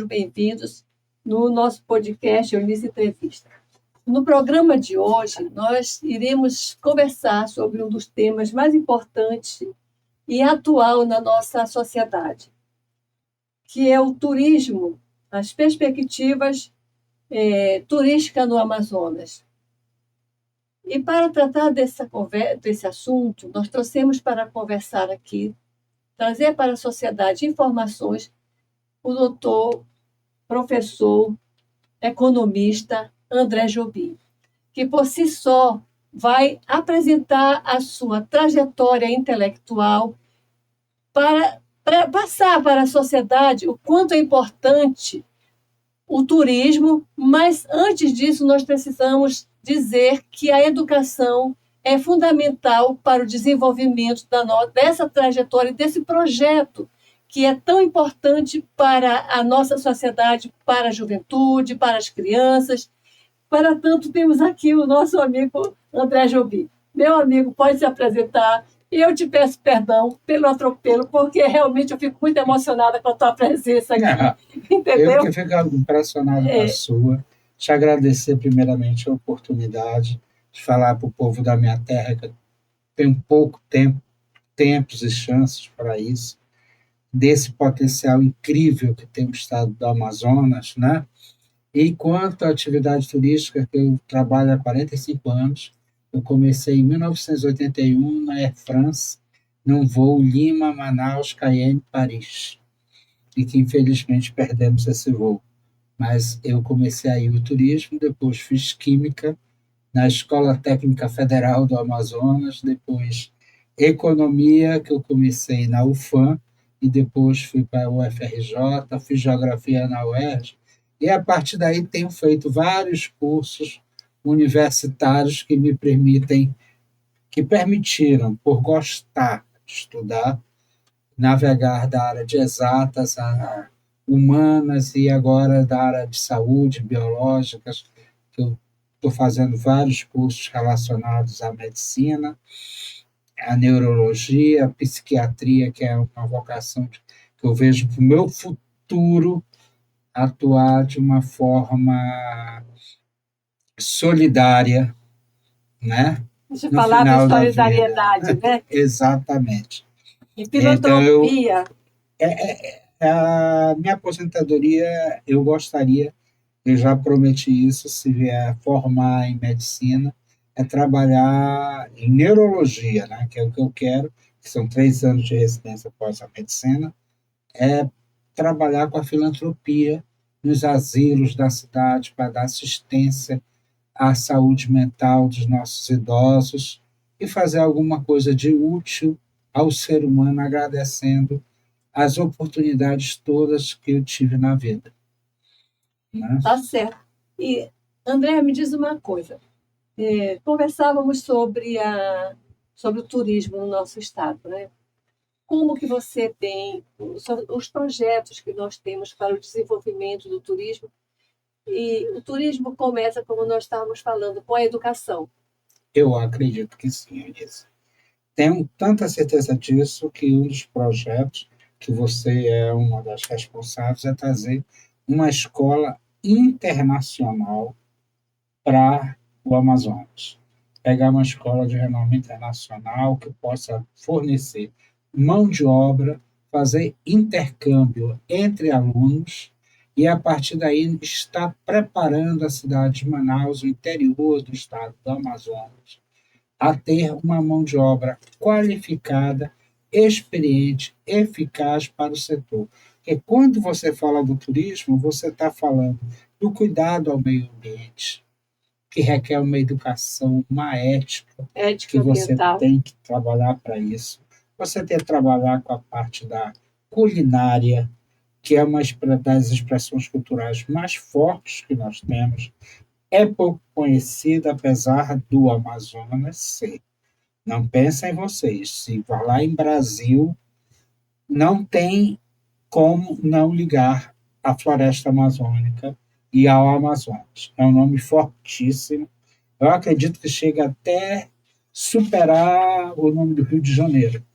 bem-vindos no nosso podcast Eunice Entrevista. No programa de hoje, nós iremos conversar sobre um dos temas mais importantes e atual na nossa sociedade, que é o turismo, as perspectivas turísticas no Amazonas. E para tratar desse assunto, nós trouxemos para conversar aqui, trazer para a sociedade informações, o doutor, professor, economista André Jobim, que por si só vai apresentar a sua trajetória intelectual para passar para a sociedade o quanto é importante o turismo, mas antes disso nós precisamos dizer que a educação é fundamental para o desenvolvimento dessa trajetória, desse projeto que é tão importante para a nossa sociedade, para a juventude, para as crianças. Para tanto, temos aqui o nosso amigo André Jobim. Meu amigo, pode se apresentar. Eu te peço perdão pelo atropelo, porque realmente eu fico muito emocionada com a tua presença aqui. Entendeu? Eu que fico impressionado com a sua. Te agradecer, primeiramente, a oportunidade de falar para o povo da minha terra, que tem pouco tempos e chances para isso, desse potencial incrível que tem o estado do Amazonas, né? E quanto à atividade turística, que eu trabalho há 45 anos, eu comecei em 1981 na Air France, num voo Lima, Manaus, Cayenne, Paris, e que infelizmente perdemos esse voo. Mas eu comecei aí o turismo, depois fiz Química na Escola Técnica Federal do Amazonas, depois Economia, que eu comecei na UFAM, e depois fui para a UFRJ, fiz Geografia na UERJ, e a partir daí tenho feito vários cursos universitários que permitiram, por gostar de estudar, navegar da área de exatas a humanas e agora da área de saúde, biológicas, que eu estou fazendo vários cursos relacionados à medicina, à neurologia, à psiquiatria, que é uma vocação que eu vejo para o meu futuro atuar de uma forma solidária, né? Deixa eu falar de solidariedade, né? Exatamente. E filantropia. A minha aposentadoria, eu já prometi isso, se vier formar em medicina, é trabalhar em neurologia, né? Que é o que eu quero, que são 3 anos de residência após a medicina, é trabalhar com a filantropia nos asilos da cidade para dar assistência à saúde mental dos nossos idosos e fazer alguma coisa de útil ao ser humano, agradecendo as oportunidades todas que eu tive na vida. Né? Tá certo. E, André, me diz uma coisa. Conversávamos sobre o turismo no nosso estado, né? Como que você tem os projetos que nós temos para o desenvolvimento do turismo? E o turismo começa, como nós estávamos falando, com a educação. Eu acredito que sim, Eunice. Tenho tanta certeza disso que um dos projetos que você é uma das responsáveis é trazer uma escola internacional para o Amazonas. Pegar uma escola de renome internacional que possa fornecer mão de obra, fazer intercâmbio entre alunos e, a partir daí, estar preparando a cidade de Manaus, o interior do estado do Amazonas, a ter uma mão de obra qualificada, experiente, eficaz para o setor. Porque quando você fala do turismo, você está falando do cuidado ao meio ambiente, que requer uma educação, uma ética que você ambiental. Tem que trabalhar para isso. Você tem que trabalhar com a parte da culinária, que é uma das expressões culturais mais fortes que nós temos. É pouco conhecida, apesar do Amazonas ser. Não pensem em vocês. Se vai lá em Brasil, não tem como não ligar a floresta amazônica e ao Amazonas. É um nome fortíssimo. Eu acredito que chega até superar o nome do Rio de Janeiro.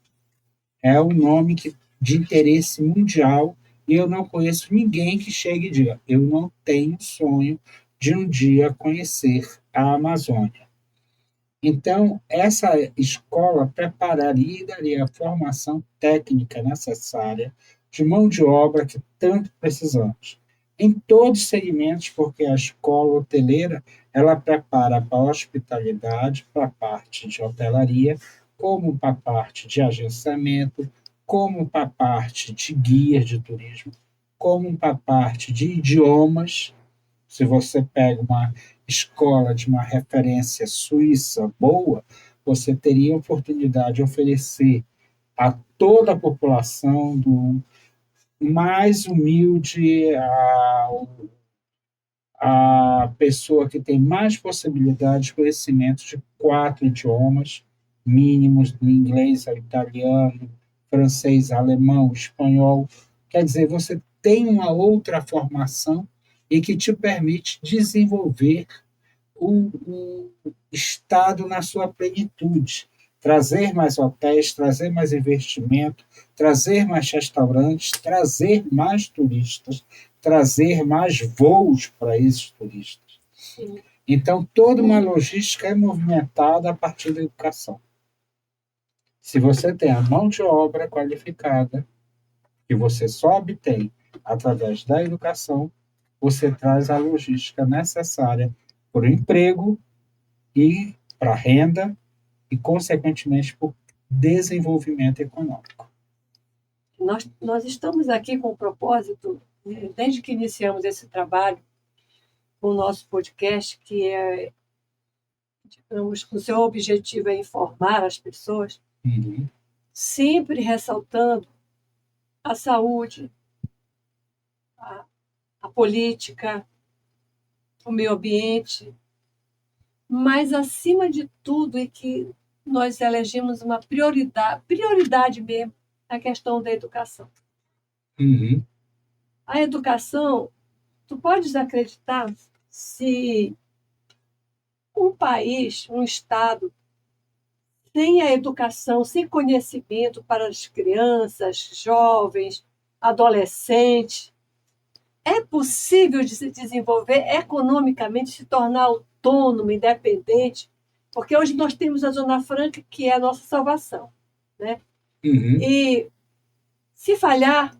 É um nome de interesse mundial e eu não conheço ninguém que chegue e diga: eu não tenho sonho de um dia conhecer a Amazônia. Então, essa escola prepararia e daria a formação técnica necessária de mão de obra que tanto precisamos. Em todos os segmentos, porque a escola hoteleira ela prepara para a hospitalidade, para a parte de hotelaria, como para a parte de agenciamento, como para a parte de guias de turismo, como para a parte de idiomas. Se você pega uma escola de uma referência suíça boa, você teria a oportunidade de oferecer a toda a população do mais humilde a pessoa que tem mais possibilidade de conhecimento de 4 idiomas mínimos, do inglês ao italiano, francês, alemão, espanhol. Quer dizer, você tem uma outra formação e que te permite desenvolver o Estado na sua plenitude, trazer mais hotéis, trazer mais investimento, trazer mais restaurantes, trazer mais turistas, trazer mais voos para esses turistas. Sim. Então, toda uma logística é movimentada a partir da educação. Se você tem a mão de obra qualificada, que você só obtém através da educação, você traz a logística necessária para o emprego e para a renda e, consequentemente, para o desenvolvimento econômico. Nós estamos aqui com o propósito, desde que iniciamos esse trabalho, com o nosso podcast, que é, digamos, o seu objetivo é informar as pessoas, sempre ressaltando a saúde, a política, o meio ambiente, mas, acima de tudo, é que nós elegemos uma prioridade mesmo, a questão da educação. A educação, tu podes acreditar se um país, um Estado, sem a educação, sem conhecimento para as crianças, jovens, adolescentes, é possível de se desenvolver economicamente, se tornar autônomo, independente, porque hoje nós temos a Zona Franca, que é a nossa salvação, né? E se falhar,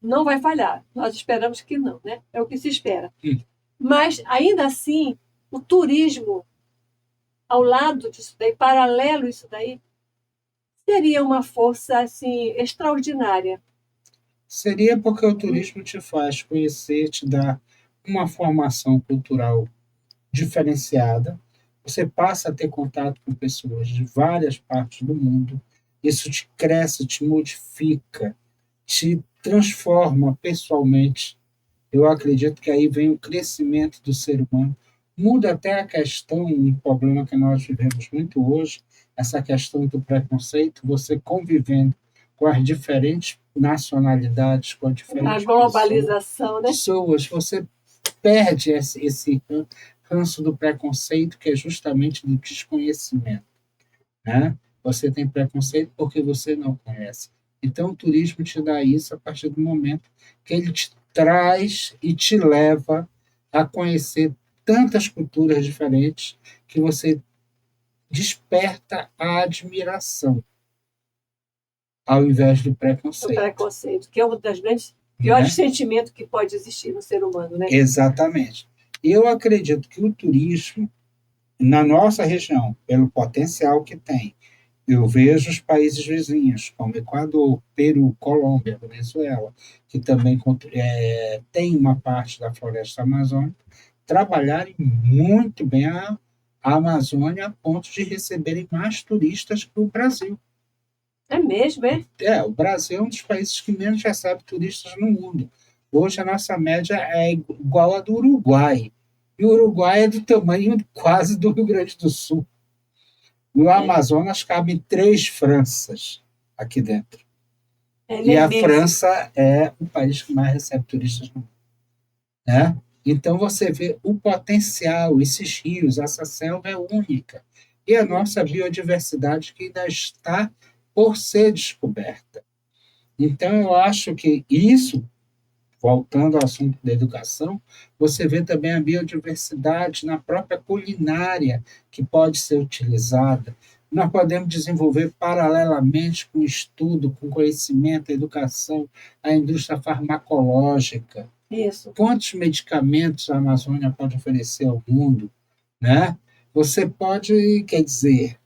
não vai falhar. Nós esperamos que não, né? É o que se espera. Mas, ainda assim, o turismo, ao lado disso daí, paralelo a isso daí, seria uma força assim, extraordinária. Seria porque o turismo te faz conhecer, te dá uma formação cultural diferenciada. Você passa a ter contato com pessoas de várias partes do mundo. Isso te cresce, te modifica, te transforma pessoalmente. Eu acredito que aí vem o crescimento do ser humano. Muda até a questão, um problema que nós vivemos muito hoje, essa questão do preconceito, você convivendo com as diferentes nacionalidades, com as diferentes a globalização, pessoas, você perde esse ranço do preconceito, que é justamente do desconhecimento, né? Você tem preconceito porque você não conhece. Então, o turismo te dá isso a partir do momento que ele te traz e te leva a conhecer tantas culturas diferentes que você desperta a admiração ao invés do preconceito. O preconceito, que é um dos grandes piores sentimentos que pode existir no ser humano, né? Exatamente. Eu acredito que o turismo, na nossa região, pelo potencial que tem, eu vejo os países vizinhos, como Equador, Peru, Colômbia, Venezuela, que também tem uma parte da floresta amazônica, trabalharem muito bem a Amazônia a ponto de receberem mais turistas que o Brasil. É mesmo, é? O Brasil é um dos países que menos recebe turistas no mundo. Hoje a nossa média é igual à do Uruguai. E o Uruguai é do tamanho quase do Rio Grande do Sul. No Amazonas cabem 3 Franças aqui dentro. E a França é o país que mais recebe turistas no mundo. Né? Então você vê o potencial, esses rios, essa selva é única. E a nossa biodiversidade que ainda está por ser descoberta. Então, eu acho que isso, voltando ao assunto da educação, você vê também a biodiversidade na própria culinária que pode ser utilizada. Nós podemos desenvolver paralelamente com o estudo, com conhecimento, a educação, a indústria farmacológica. Isso. Quantos medicamentos a Amazônia pode oferecer ao mundo, né? Você pode, quer dizer,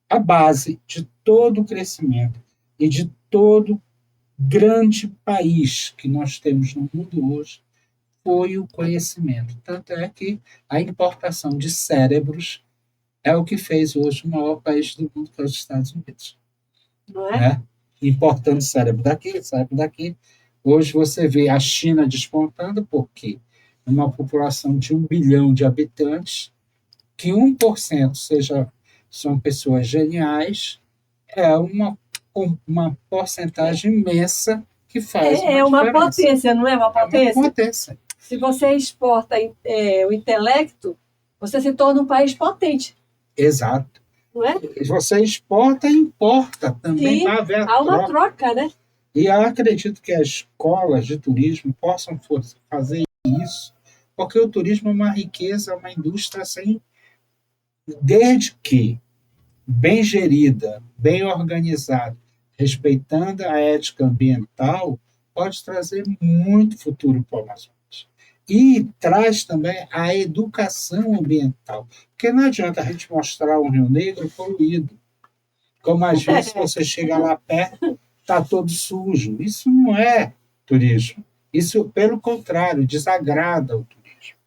a base de todo o crescimento e de todo grande país que nós temos no mundo hoje foi o conhecimento. Tanto é que a importação de cérebros é o que fez hoje o maior país do mundo, que é os Estados Unidos. Não é? Né? Importando cérebro daqui, cérebro daqui. Hoje você vê a China despontando, porque uma população de 1 bilhão de habitantes, que 1% são pessoas geniais, é uma porcentagem imensa que faz uma diferença. potência, não é uma potência? É uma potência. Se você exporta o intelecto, você se torna um país potente. Exato. Não é? Você exporta e importa também. Sim, há uma troca, né? E eu acredito que as escolas de turismo possam fazer isso, porque o turismo é uma riqueza, uma indústria assim, desde que bem gerida, bem organizada, respeitando a ética ambiental, pode trazer muito futuro para o Amazonas. E traz também a educação ambiental, porque não adianta a gente mostrar um Rio Negro poluído, como às vezes você chega lá perto, está todo sujo. Isso não é turismo. Isso, pelo contrário, desagrada o turismo.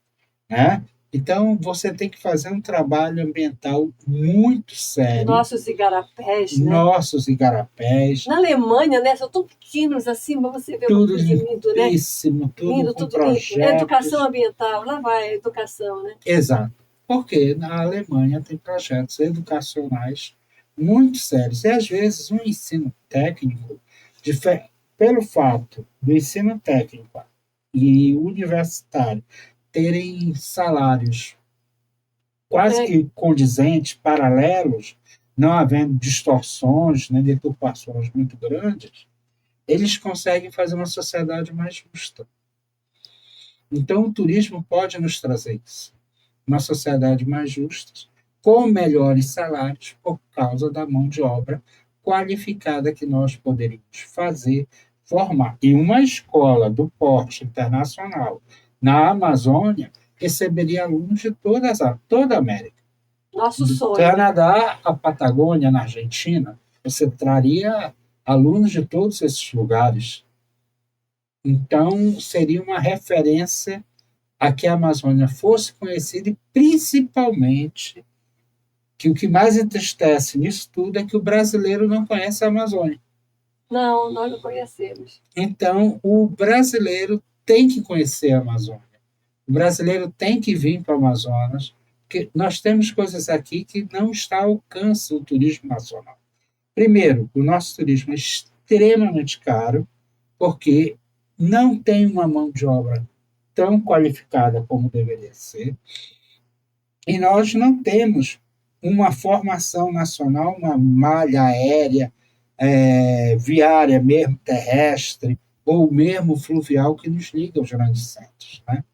Né? Então, você tem que fazer um trabalho ambiental muito sério. Nossos igarapés, né? Nossos igarapés. Na Alemanha, né? São tão pequenos assim, mas você vê tudo lindo, né? Tudo lindo, com tudo projetos. lindo. Educação ambiental, lá vai a educação, né? Exato. Porque na Alemanha tem projetos educacionais muito sérios. E, às vezes, um ensino técnico, pelo fato do ensino técnico e universitário terem salários quase que condizentes, paralelos, não havendo distorções, nem deturpações muito grandes, eles conseguem fazer uma sociedade mais justa. Então, o turismo pode nos trazer isso. Uma sociedade mais justa, com melhores salários, por causa da mão de obra qualificada que nós poderíamos fazer, formar. E uma escola do porte internacional na Amazônia receberia alunos de toda a América. Nosso do sonho. Canadá à Patagônia, na Argentina, você traria alunos de todos esses lugares. Então, seria uma referência a que a Amazônia fosse conhecida e, principalmente, que o que mais entristece nisso tudo é que o brasileiro não conhece a Amazônia. Não, nós não conhecemos. Então, o brasileiro tem que conhecer a Amazônia. O brasileiro tem que vir para o Amazonas, porque nós temos coisas aqui que não está ao alcance do turismo nacional. Primeiro, o nosso turismo é extremamente caro, porque não tem uma mão de obra tão qualificada como deveria ser, e nós não temos uma formação nacional, uma malha aérea, viária mesmo, terrestre, ou mesmo fluvial que nos liga aos grandes centros. Né?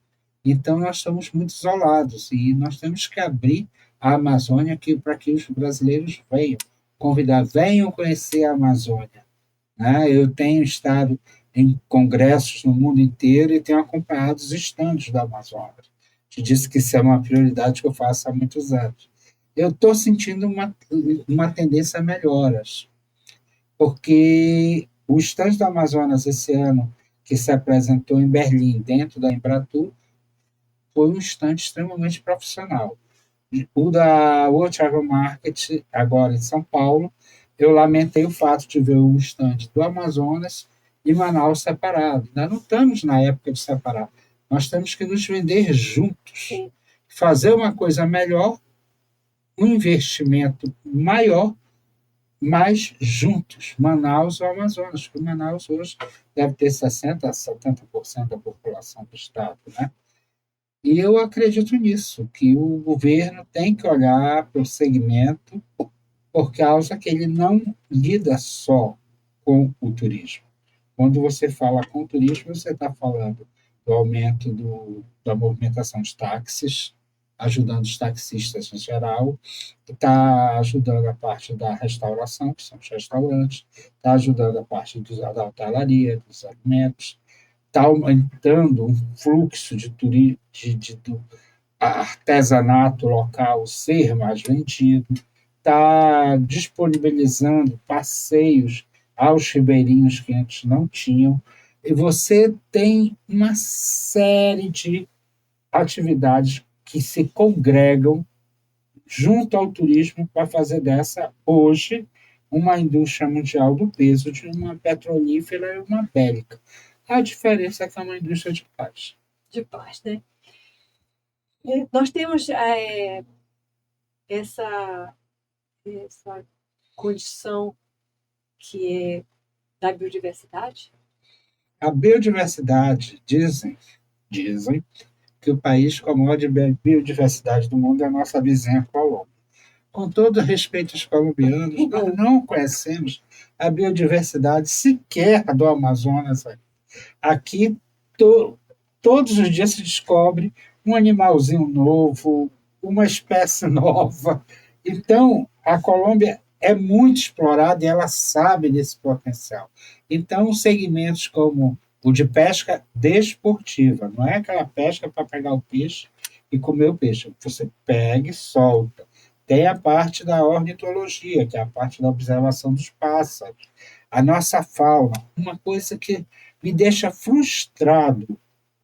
Então, nós estamos muito isolados e nós temos que abrir a Amazônia para que os brasileiros venham conhecer a Amazônia. Né? Eu tenho estado em congressos no mundo inteiro e tenho acompanhado os estandes da Amazônia. Te disse que isso é uma prioridade que eu faço há muitos anos. Eu estou sentindo uma tendência a melhoras, porque o estande da Amazonas esse ano, que se apresentou em Berlim, dentro da Embratur, foi um estande extremamente profissional. O da World Travel Market, agora em São Paulo, eu lamentei o fato de ver o estande do Amazonas e Manaus separado. Nós não estamos na época de separar. Nós temos que nos vender juntos. Sim. Fazer uma coisa melhor, um investimento maior, mas juntos, Manaus ou Amazonas, porque Manaus hoje deve ter 60% a 70% da população do estado, né? E eu acredito nisso, que o governo tem que olhar para o segmento por causa que ele não lida só com o turismo. Quando você fala com turismo, você está falando do aumento da movimentação de táxis, ajudando os taxistas em geral, está ajudando a parte da restauração, que são os restaurantes, está ajudando a parte da hotelaria, dos alimentos, está aumentando um fluxo de turismo, do artesanato local ser mais vendido, está disponibilizando passeios aos ribeirinhos que antes não tinham, e você tem uma série de atividades que se congregam junto ao turismo para fazer dessa, hoje, uma indústria mundial do peso de uma petrolífera e uma bélica. A diferença é que é uma indústria de paz. De paz, né? Nós temos essa condição que é da biodiversidade. A biodiversidade, dizem que o país com a maior biodiversidade do mundo é a nossa vizinha Colômbia. Com todo respeito aos colombianos, nós não conhecemos a biodiversidade sequer do Amazonas. Aqui, todos os dias se descobre um animalzinho novo, uma espécie nova. Então, a Colômbia é muito explorada e ela sabe desse potencial. Então, segmentos como o de pesca desportiva, não é aquela pesca para pegar o peixe e comer o peixe. Você pega e solta. Tem a parte da ornitologia, que é a parte da observação dos pássaros. A nossa fauna, uma coisa que me deixa frustrado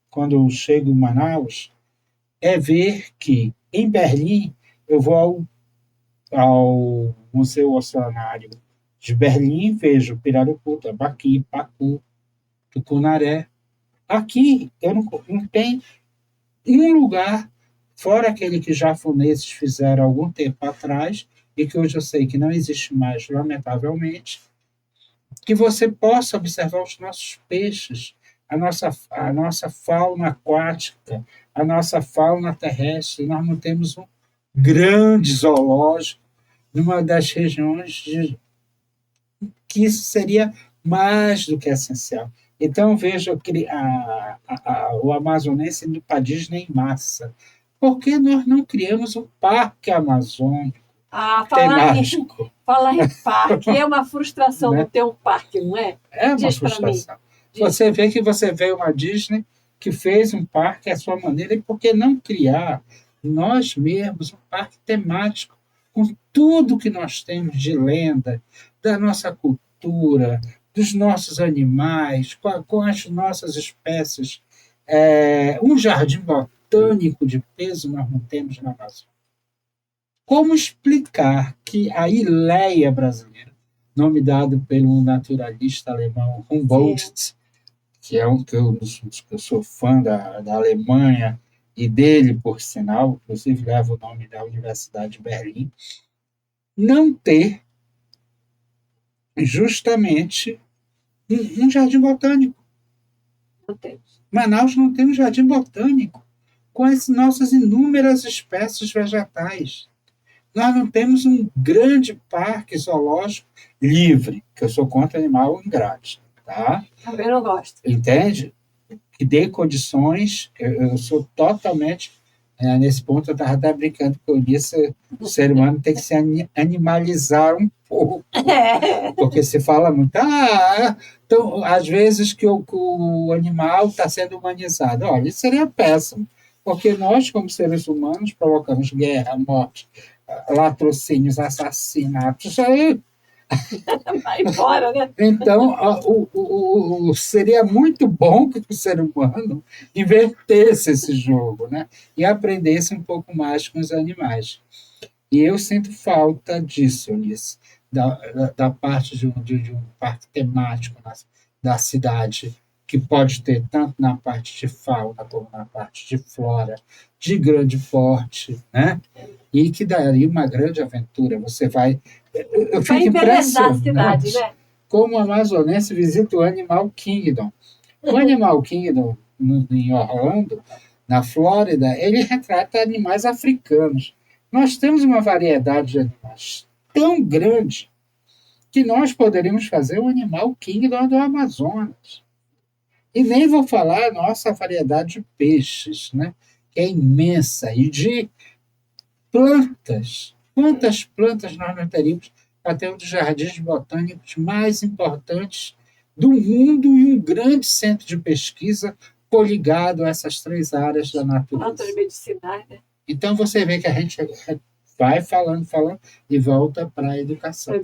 quando eu chego em Manaus, é ver que, em Berlim, eu vou ao Museu Oceanário de Berlim, vejo pirarucu, tambaqui, pacu, tucunaré. Aqui eu não tenho um lugar, fora aquele que japoneses fizeram algum tempo atrás, e que hoje eu sei que não existe mais, lamentavelmente, que você possa observar os nossos peixes, a nossa fauna aquática, a nossa fauna terrestre. Nós não temos um grande zoológico numa das regiões que isso seria mais do que essencial. Então, vejo o amazonense indo para a Disney em massa. Por que nós não criamos um parque amazônico temático? Falar em parque é uma frustração Né? não ter um parque, não é? É uma frustração. Você vê que você vê uma Disney que fez um parque à sua maneira, e por que não criar nós mesmos um parque temático com tudo que nós temos de lenda, da nossa cultura, dos nossos animais, com as nossas espécies. Um jardim botânico de peso nós não temos na Amazônia. Como explicar que a Ileia brasileira, nome dado pelo naturalista alemão Humboldt, que é que eu sou fã da Alemanha e dele, por sinal, inclusive leva o nome da Universidade de Berlim, não ter justamente um jardim botânico. Não temos. Manaus não tem um jardim botânico com as nossas inúmeras espécies vegetais. Nós não temos um grande parque zoológico livre, que eu sou contra animal em grade. Tá? Também não gosto. Entende? Que dê condições, eu sou totalmente, nesse ponto eu estava até brincando que eu disse, o ser humano tem que se animalizar um pouco, porque se fala muito, então, às vezes que o animal está sendo humanizado. Olha, isso seria péssimo, porque nós, como seres humanos, provocamos guerra, morte, latrocínios, assassinatos, aí vai embora, né? Então, seria muito bom que o ser humano invertesse esse jogo, né? E aprendesse um pouco mais com os animais. E eu sinto falta disso, Eunice, da parte de um parque temático da cidade, que pode ter tanto na parte de fauna como na parte de flora, de grande porte, né? E que daria uma grande aventura. Você vai... Eu fico impressionado, cidade, né? Como o amazonense visita o Animal Kingdom. O Animal Kingdom, em Orlando, na Flórida, ele retrata animais africanos. Nós temos uma variedade de animais tão grande que nós poderíamos fazer o Animal Kingdom do Amazonas. E nem vou falar a nossa variedade de peixes, né? Que é imensa, e de plantas. Quantas plantas nós não teríamos para ter um dos jardins botânicos mais importantes do mundo e um grande centro de pesquisa coligado a essas 3 áreas da natureza. Plantas medicinais, né? Então, você vê que a gente vai falando, e volta para a educação.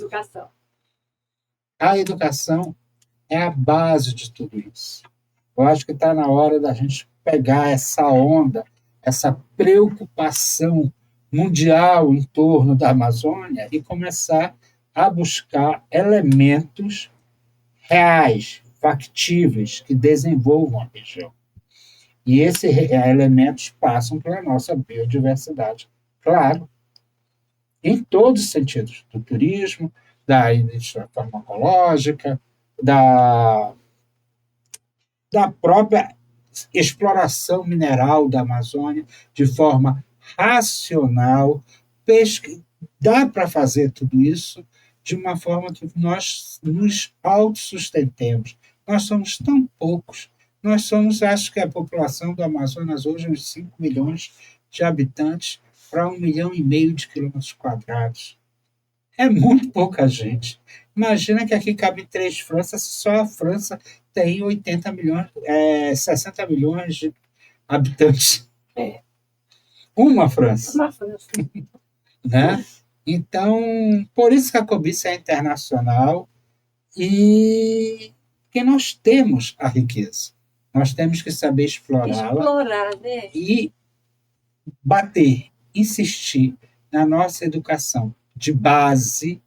A educação é a base de tudo isso. Eu acho que está na hora da gente pegar essa onda, essa preocupação mundial em torno da Amazônia e começar a buscar elementos reais, factíveis, que desenvolvam a região. E esses elementos passam pela nossa biodiversidade, claro, em todos os sentidos, do turismo, da indústria farmacológica, da própria exploração mineral da Amazônia de forma racional. Dá para fazer tudo isso de uma forma que nós nos autossustentemos. Nós somos tão poucos. Nós somos, acho que a população do Amazonas hoje, uns 5 milhões de habitantes para 1,5 milhão de quilômetros quadrados. É muito pouca gente. Imagina que aqui cabe 3 Franças, só a França tem 80 milhões, 60 milhões de habitantes. Uma França. Né? Então, por isso que a cobiça é internacional e que nós temos a riqueza. Nós temos que saber explorá-la né? E bater, insistir na nossa educação de base,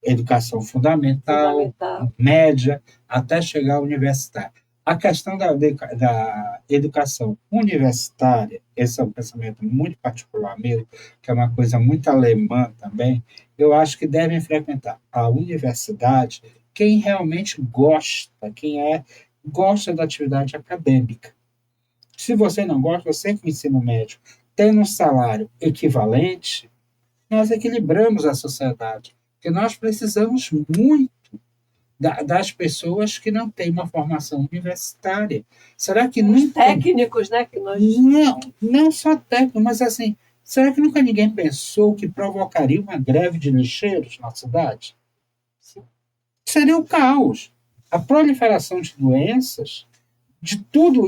educação fundamental, média, até chegar à universitária. A questão da educação universitária, esse é um pensamento muito particular meu, que é uma coisa muito alemã também, eu acho que devem frequentar a universidade quem realmente gosta, gosta da atividade acadêmica. Se você não gosta, você que ensino médio, tendo um salário equivalente, nós equilibramos a sociedade, porque nós precisamos muito das pessoas que não têm uma formação universitária. Será que os técnicos, né? Que nós... Não só técnicos, mas assim, será que nunca ninguém pensou que provocaria uma greve de lixeiros na cidade? Sim. Seria o caos. A proliferação de doenças, de tudo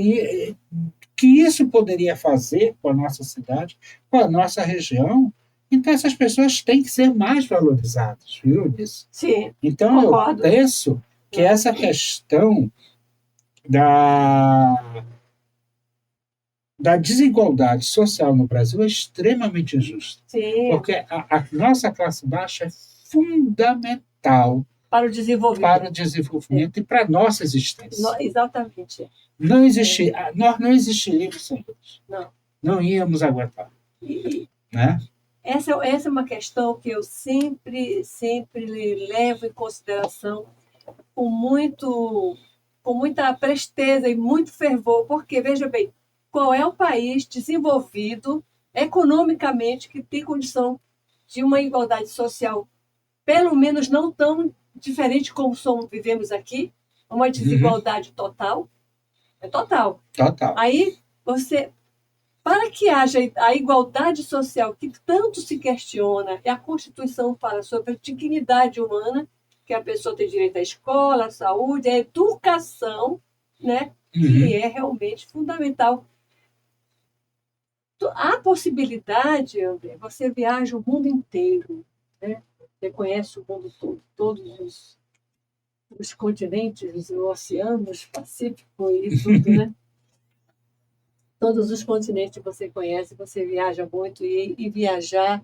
que isso poderia fazer com a nossa cidade, com a nossa região. Então, essas pessoas têm que ser mais valorizadas, viu, nisso? Sim, então, concordo. Eu penso que essa questão da desigualdade social no Brasil é extremamente injusta. Sim. Porque a nossa classe baixa é fundamental para o desenvolvimento e para a nossa existência. Exatamente. Nós não existiríamos sem eles. Não íamos aguentar. Né? Essa é uma questão que eu sempre levo em consideração com muita presteza e muito fervor, porque, veja bem, qual é o país desenvolvido economicamente que tem condição de uma igualdade social, pelo menos não tão diferente como vivemos aqui, uma desigualdade total? É total. Aí, para que haja a igualdade social que tanto se questiona, e a Constituição fala sobre a dignidade humana, que a pessoa tem direito à escola, à saúde, à educação, né? Que é realmente fundamental. Há possibilidade, André, você viaja o mundo inteiro, né? Você conhece o mundo todo, todos os continentes, os oceanos, Pacífico e tudo, né? Todos os continentes você conhece, você viaja muito, e viajar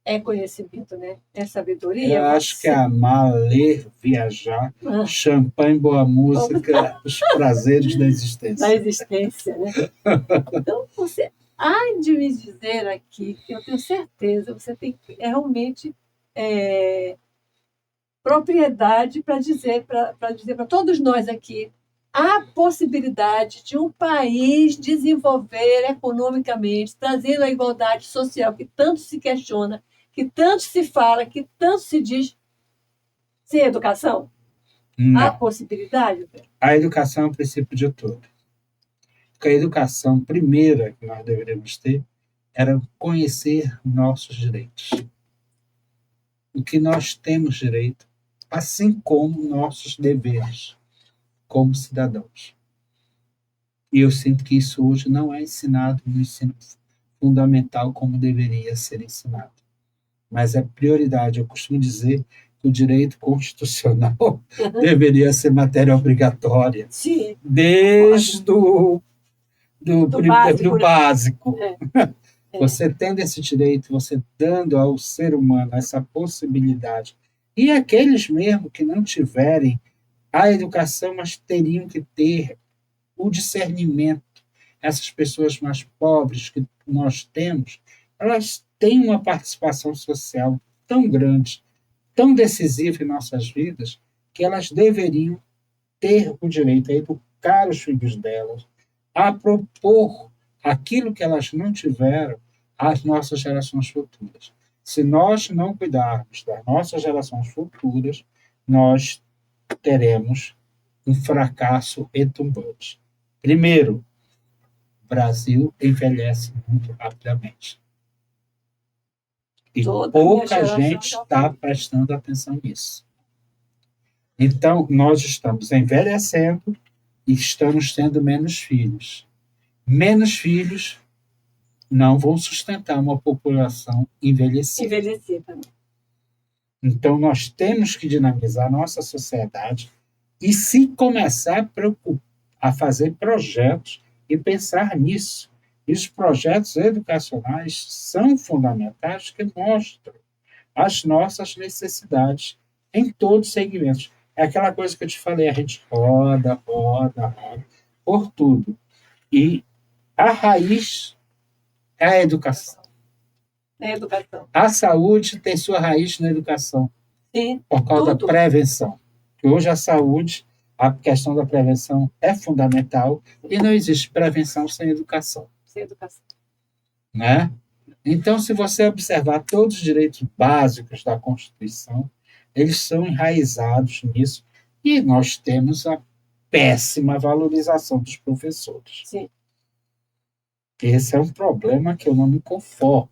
é conhecimento, né? É sabedoria. Eu acho que é amar, ler, viajar, champanhe, boa música, os prazeres da existência. Da existência, né? Então, você há de me dizer aqui, que eu tenho certeza, você tem realmente propriedade para dizer para todos nós aqui a possibilidade de um país desenvolver economicamente, trazendo a igualdade social que tanto se questiona, que tanto se fala, que tanto se diz, Sem educação? Há Não. possibilidade? A educação é o princípio de tudo. Porque a educação primeira que nós deveríamos ter era conhecer nossos direitos. O que nós temos direito, assim como nossos deveres, como cidadãos. E eu sinto que isso hoje não é ensinado no ensino fundamental como deveria ser ensinado. Mas é prioridade. Eu costumo dizer que o direito constitucional deveria ser matéria obrigatória. Sim. Desde do básico. Você tendo esse direito, você dando ao ser humano essa possibilidade. E aqueles mesmo que não tiverem a educação, mas teriam que ter o discernimento. Essas pessoas mais pobres que nós temos, elas têm uma participação social tão grande, tão decisiva em nossas vidas, que elas deveriam ter o direito a educar os filhos delas, a propor aquilo que elas não tiveram às nossas gerações futuras. Se nós não cuidarmos das nossas gerações futuras, nós teremos um fracasso retumbante. Primeiro, o Brasil envelhece muito rapidamente. E pouca gente está prestando atenção nisso. Então, nós estamos envelhecendo e estamos tendo menos filhos. Menos filhos não vão sustentar uma população envelhecida. Então, nós temos que dinamizar a nossa sociedade e se começar a fazer projetos e pensar nisso. E os projetos educacionais são fundamentais que mostram as nossas necessidades em todos os segmentos. É aquela coisa que eu te falei, a gente roda por tudo. E a raiz é a educação. É a educação. A saúde tem sua raiz na educação. Sim, por causa da prevenção. Hoje a saúde, a questão da prevenção é fundamental e não existe prevenção sem educação. Sem educação. Né? Então, se você observar todos os direitos básicos da Constituição, eles são enraizados nisso e nós temos a péssima valorização dos professores. Sim. Esse é um problema que eu não me conformo,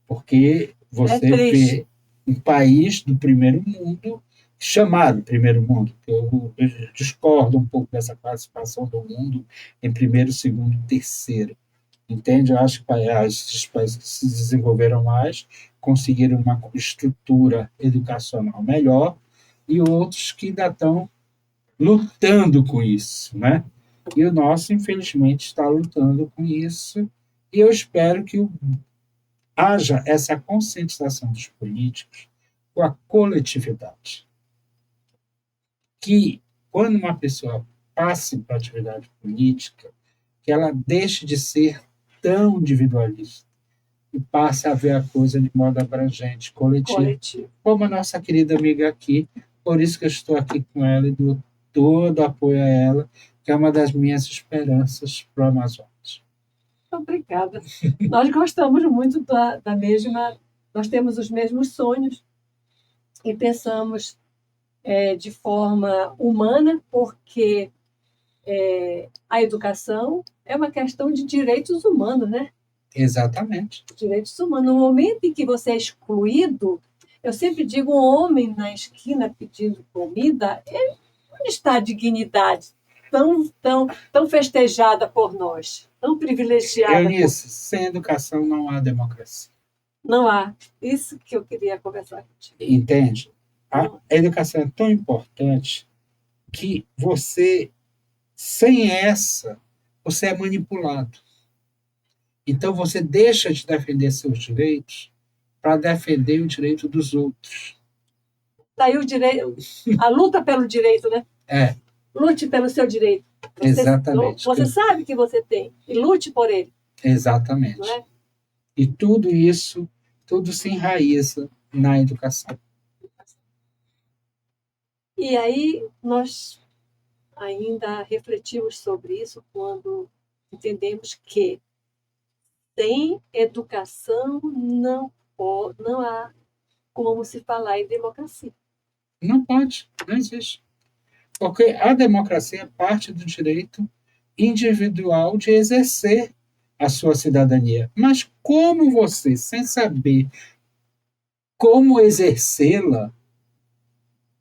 porque você vê um país do primeiro mundo, chamado primeiro mundo, eu discordo um pouco dessa classificação do mundo em primeiro, segundo e terceiro. Entende? Eu acho que esses países que se desenvolveram mais conseguiram uma estrutura educacional melhor e outros que ainda estão lutando com isso, né? E o nosso, infelizmente, está lutando com isso e eu espero que haja essa conscientização dos políticos com a coletividade. Que, quando uma pessoa passe para a atividade política, que ela deixe de ser tão individualista e passe a ver a coisa de modo abrangente, coletivo. Como a nossa querida amiga aqui, por isso que eu estou aqui com ela e dou todo apoio a ela, que é uma das minhas esperanças para o Amazonas. Obrigada. Nós gostamos muito da mesma, nós temos os mesmos sonhos e pensamos de forma humana, porque a educação é uma questão de direitos humanos, né? Exatamente. Direitos humanos. No momento em que você é excluído, eu sempre digo, um homem na esquina pedindo comida, onde está a dignidade tão festejada por nós, tão privilegiada? Eunice, sem educação não há democracia. Não há. Isso que eu queria conversar contigo. Entende? A educação é tão importante que você, sem essa, você é manipulado. Então, você deixa de defender seus direitos para defender o direito dos outros. Daí o direito, a luta pelo direito, né? Lute pelo seu direito. Exatamente. Você sabe que você tem, e lute por ele. Exatamente. Não é? E tudo isso, tudo se enraiza na educação. E aí, nós ainda refletimos sobre isso quando entendemos que sem educação não há como se falar em democracia. Não pode, não existe. Porque a democracia parte do direito individual de exercer a sua cidadania. Mas como você, sem saber como exercê-la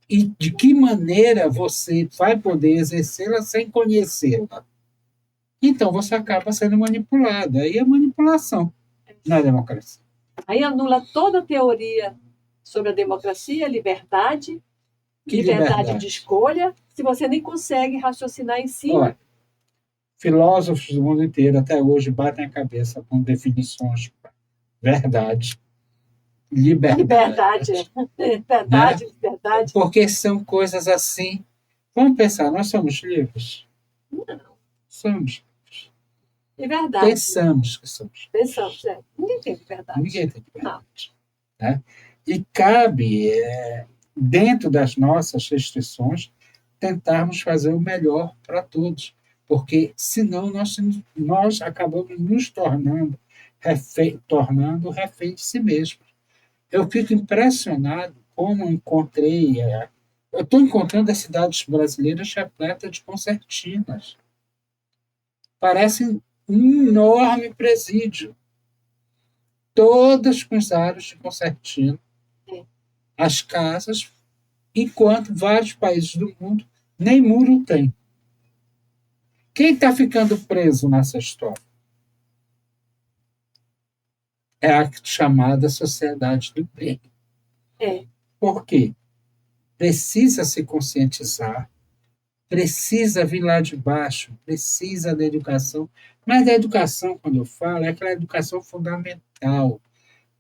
e de que maneira você vai poder exercê-la sem conhecê-la? Então você acaba sendo manipulado. Aí é manipulação na democracia. Aí anula toda a teoria sobre a democracia, liberdade, liberdade de escolha, se você nem consegue raciocinar em cima. Olha, filósofos do mundo inteiro até hoje batem a cabeça com definições para verdade, liberdade. Verdade, né? Liberdade. Porque são coisas assim. Vamos pensar, nós somos livres? Não. Somos. Liberdade. Pensamos que somos. Pensamos, é. Ninguém tem liberdade. Ninguém tem liberdade. Né? E cabe, dentro das nossas restrições, tentarmos fazer o melhor para todos. Porque, senão, nós acabamos nos tornando refém de si mesmos. Eu fico impressionado como encontrei. Eu estou encontrando as cidades brasileiras repletas de concertinas. Parecem um enorme presídio. Todas com os aros de concertina. As casas, enquanto vários países do mundo nem muro tem. Quem está ficando preso nessa história? É a chamada sociedade do bem. Por quê? Precisa se conscientizar, precisa vir lá de baixo, precisa da educação. Mas a educação, quando eu falo, é aquela educação fundamental.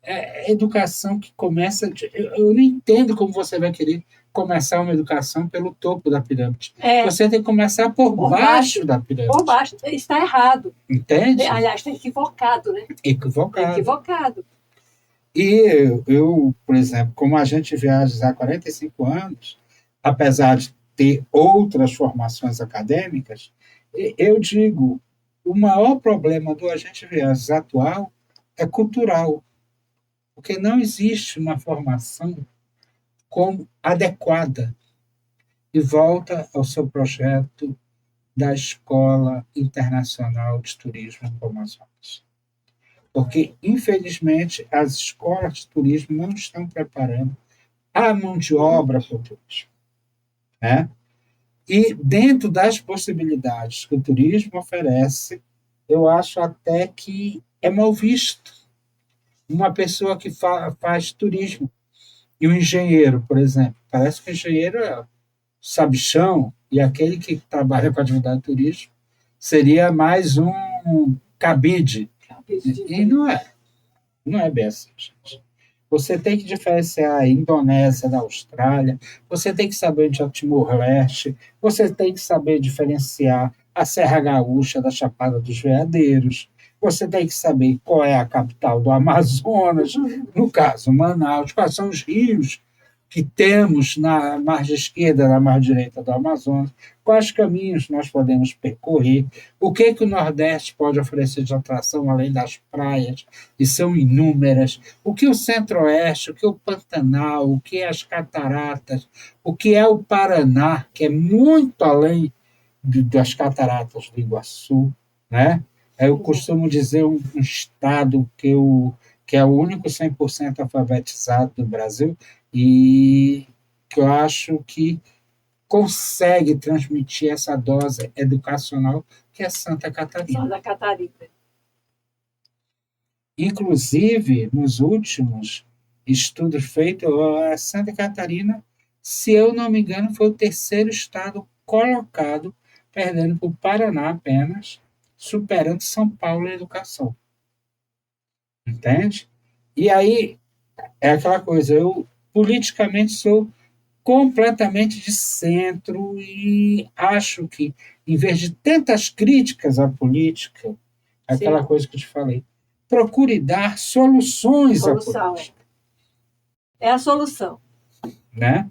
É a educação que começa... Eu não entendo como você vai querer começar uma educação pelo topo da pirâmide. Você tem que começar por baixo da pirâmide. Por baixo. Está errado. Entende? Aliás, está equivocado, né? Equivocado. E eu, por exemplo, como agente de viagens há 45 anos, apesar de ter outras formações acadêmicas, eu digo, o maior problema do agente de viagens atual é cultural, porque não existe uma formação adequada. E volta ao seu projeto da Escola Internacional de Turismo e Promoções. Porque, infelizmente, as escolas de turismo não estão preparando a mão de obra para o turismo. Né? E, dentro das possibilidades que o turismo oferece, eu acho até que é mal visto uma pessoa que faz turismo. E o engenheiro, por exemplo, parece que o engenheiro é sabichão, e aquele que trabalha com atividade turística seria mais um cabide. E não é. Não é bem assim, gente. Você tem que diferenciar a Indonésia da Austrália, você tem que saber de Timor-Leste, você tem que saber diferenciar a Serra Gaúcha da Chapada dos Veadeiros, você tem que saber qual é a capital do Amazonas, no caso, Manaus, quais são os rios que temos na margem esquerda, na margem direita do Amazonas, quais caminhos nós podemos percorrer, o que o Nordeste pode oferecer de atração além das praias, e são inúmeras, o que o Centro-Oeste, o que o Pantanal, o que as Cataratas, o que é o Paraná, que é muito além das Cataratas do Iguaçu, né? Eu costumo dizer um estado que é o único 100% alfabetizado do Brasil, e que eu acho que consegue transmitir essa dose educacional, que é Santa Catarina. Santa Catarina. Inclusive, nos últimos estudos feitos, a Santa Catarina, se eu não me engano, foi o terceiro estado colocado, perdendo para o Paraná apenas, superando São Paulo em educação. Entende? E aí, é aquela coisa, eu politicamente sou completamente de centro e acho que, em vez de tantas críticas à política, aquela coisa que eu te falei, procure dar soluções à política. É a solução. Né?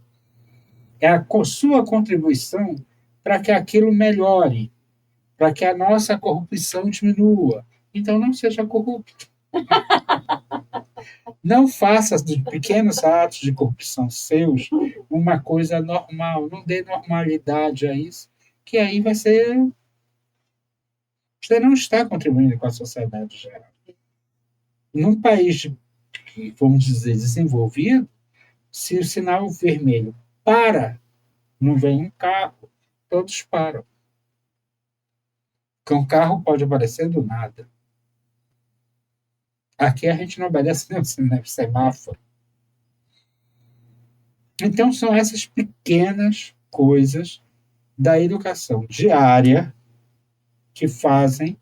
É a sua contribuição para que aquilo melhore, para que a nossa corrupção diminua. Então, não seja corrupto. Não faça de pequenos atos de corrupção seus uma coisa normal, não dê normalidade a isso, que aí vai ser. Você não está contribuindo com a sociedade geral. Num país, vamos dizer, desenvolvido, se o sinal vermelho para, não vem um carro, todos param. Porque um carro pode aparecer do nada. Aqui a gente não obedece nem semáforo. Então, são essas pequenas coisas da educação diária que fazem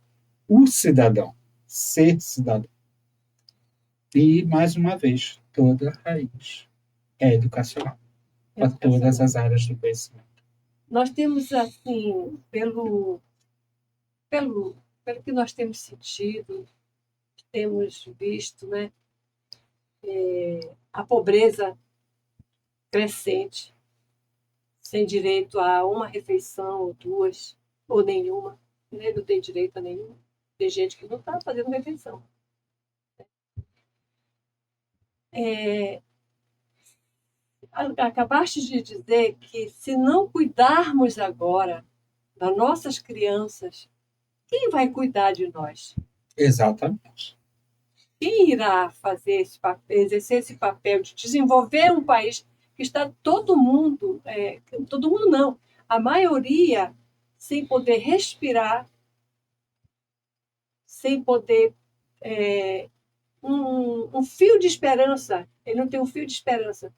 o cidadão ser cidadão. E, mais uma vez, toda raiz é educacional para todas as áreas do conhecimento. Nós temos, assim, pelo que nós temos sentido, temos visto, né, a pobreza crescente, sem direito a uma refeição, ou duas, ou nenhuma. Né? Não tem direito a nenhuma. Tem gente que não está fazendo refeição. Acabaste de dizer que, se não cuidarmos agora das nossas crianças, quem vai cuidar de nós? Exatamente. Quem irá fazer exercer esse papel de desenvolver um país que está todo mundo não, a maioria sem poder respirar, sem poder um fio de esperança, ele não tem um fio de esperança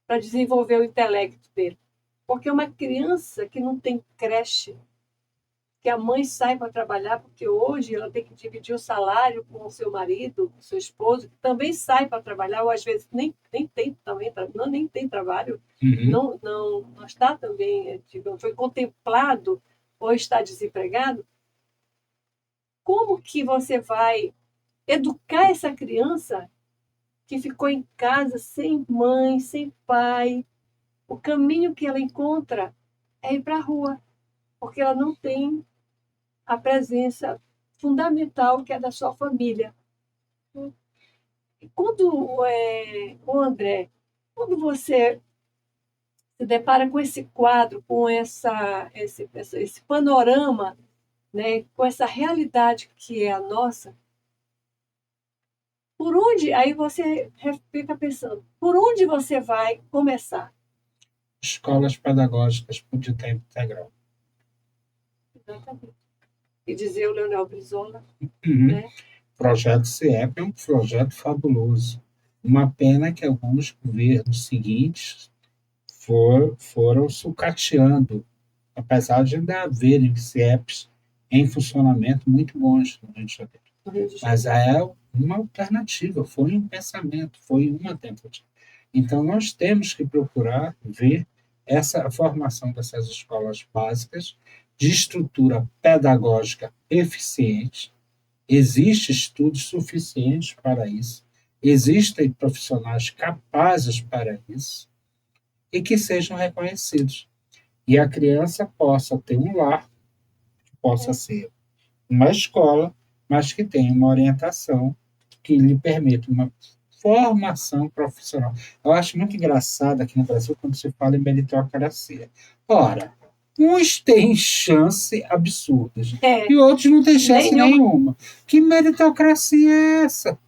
para desenvolver o intelecto dele. Porque uma criança que não tem creche, que a mãe sai para trabalhar, porque hoje ela tem que dividir o salário com o seu marido, com o seu esposo, que também sai para trabalhar, ou às vezes nem tem também, nem tem trabalho, não está também, não foi contemplado ou está desempregado. Como que você vai educar essa criança que ficou em casa sem mãe, sem pai? O caminho que ela encontra é ir para a rua, porque ela não tem a presença fundamental que é da sua família. E o André, quando você se depara com esse quadro, com esse panorama, né, com essa realidade que é a nossa, por onde, aí você fica pensando, por onde você vai começar? Escolas pedagógicas de tempo integral. Exatamente. E dizer o Leonel Brizola, né? O projeto CIEP é um projeto fabuloso. Uma pena que alguns governos seguintes foram sucateando, apesar de ainda haverem CIEPs em funcionamento muito bons no Rio de Janeiro. Mas é uma alternativa, foi um pensamento, foi uma tentativa. Então, nós temos que procurar ver essa formação dessas escolas básicas de estrutura pedagógica eficiente. Existem estudos suficientes para isso, existem profissionais capazes para isso e que sejam reconhecidos. E a criança possa ter um lar, que possa ser uma escola, mas que tenha uma orientação que lhe permita uma formação profissional. Eu acho muito engraçado aqui no Brasil quando se fala em meritocracia. Ora, uns têm chance absurdas e outros não têm chance nenhuma. Que meritocracia é essa?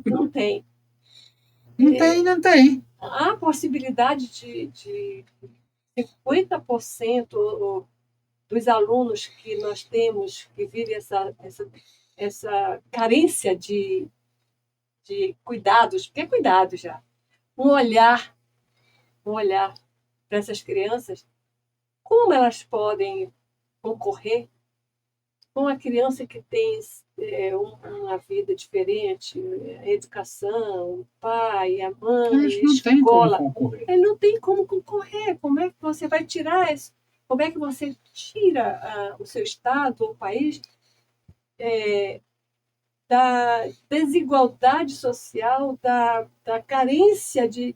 Não tem. Não tem. Há possibilidade de 50% dos alunos que nós temos que vivem essa carência de cuidados, porque é cuidado já. Um olhar para essas crianças, como elas podem concorrer com a criança que tem uma vida diferente, a educação, o pai, a mãe, a escola. Ele não tem como concorrer. Como é que você vai tirar isso? Como é que você tira o seu estado, o país, da desigualdade social, da carência de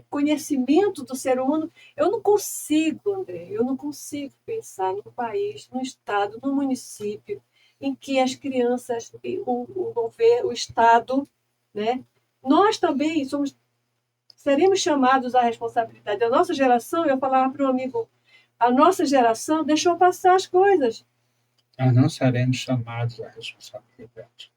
conhecimento do ser humano? Eu não consigo, André, eu não consigo pensar num país, num estado, num município em que as crianças, o governo, o Estado, né? Nós também seremos chamados à responsabilidade. A nossa geração, eu falava para um amigo, a nossa geração deixou passar as coisas. Nós não seremos chamados à responsabilidade.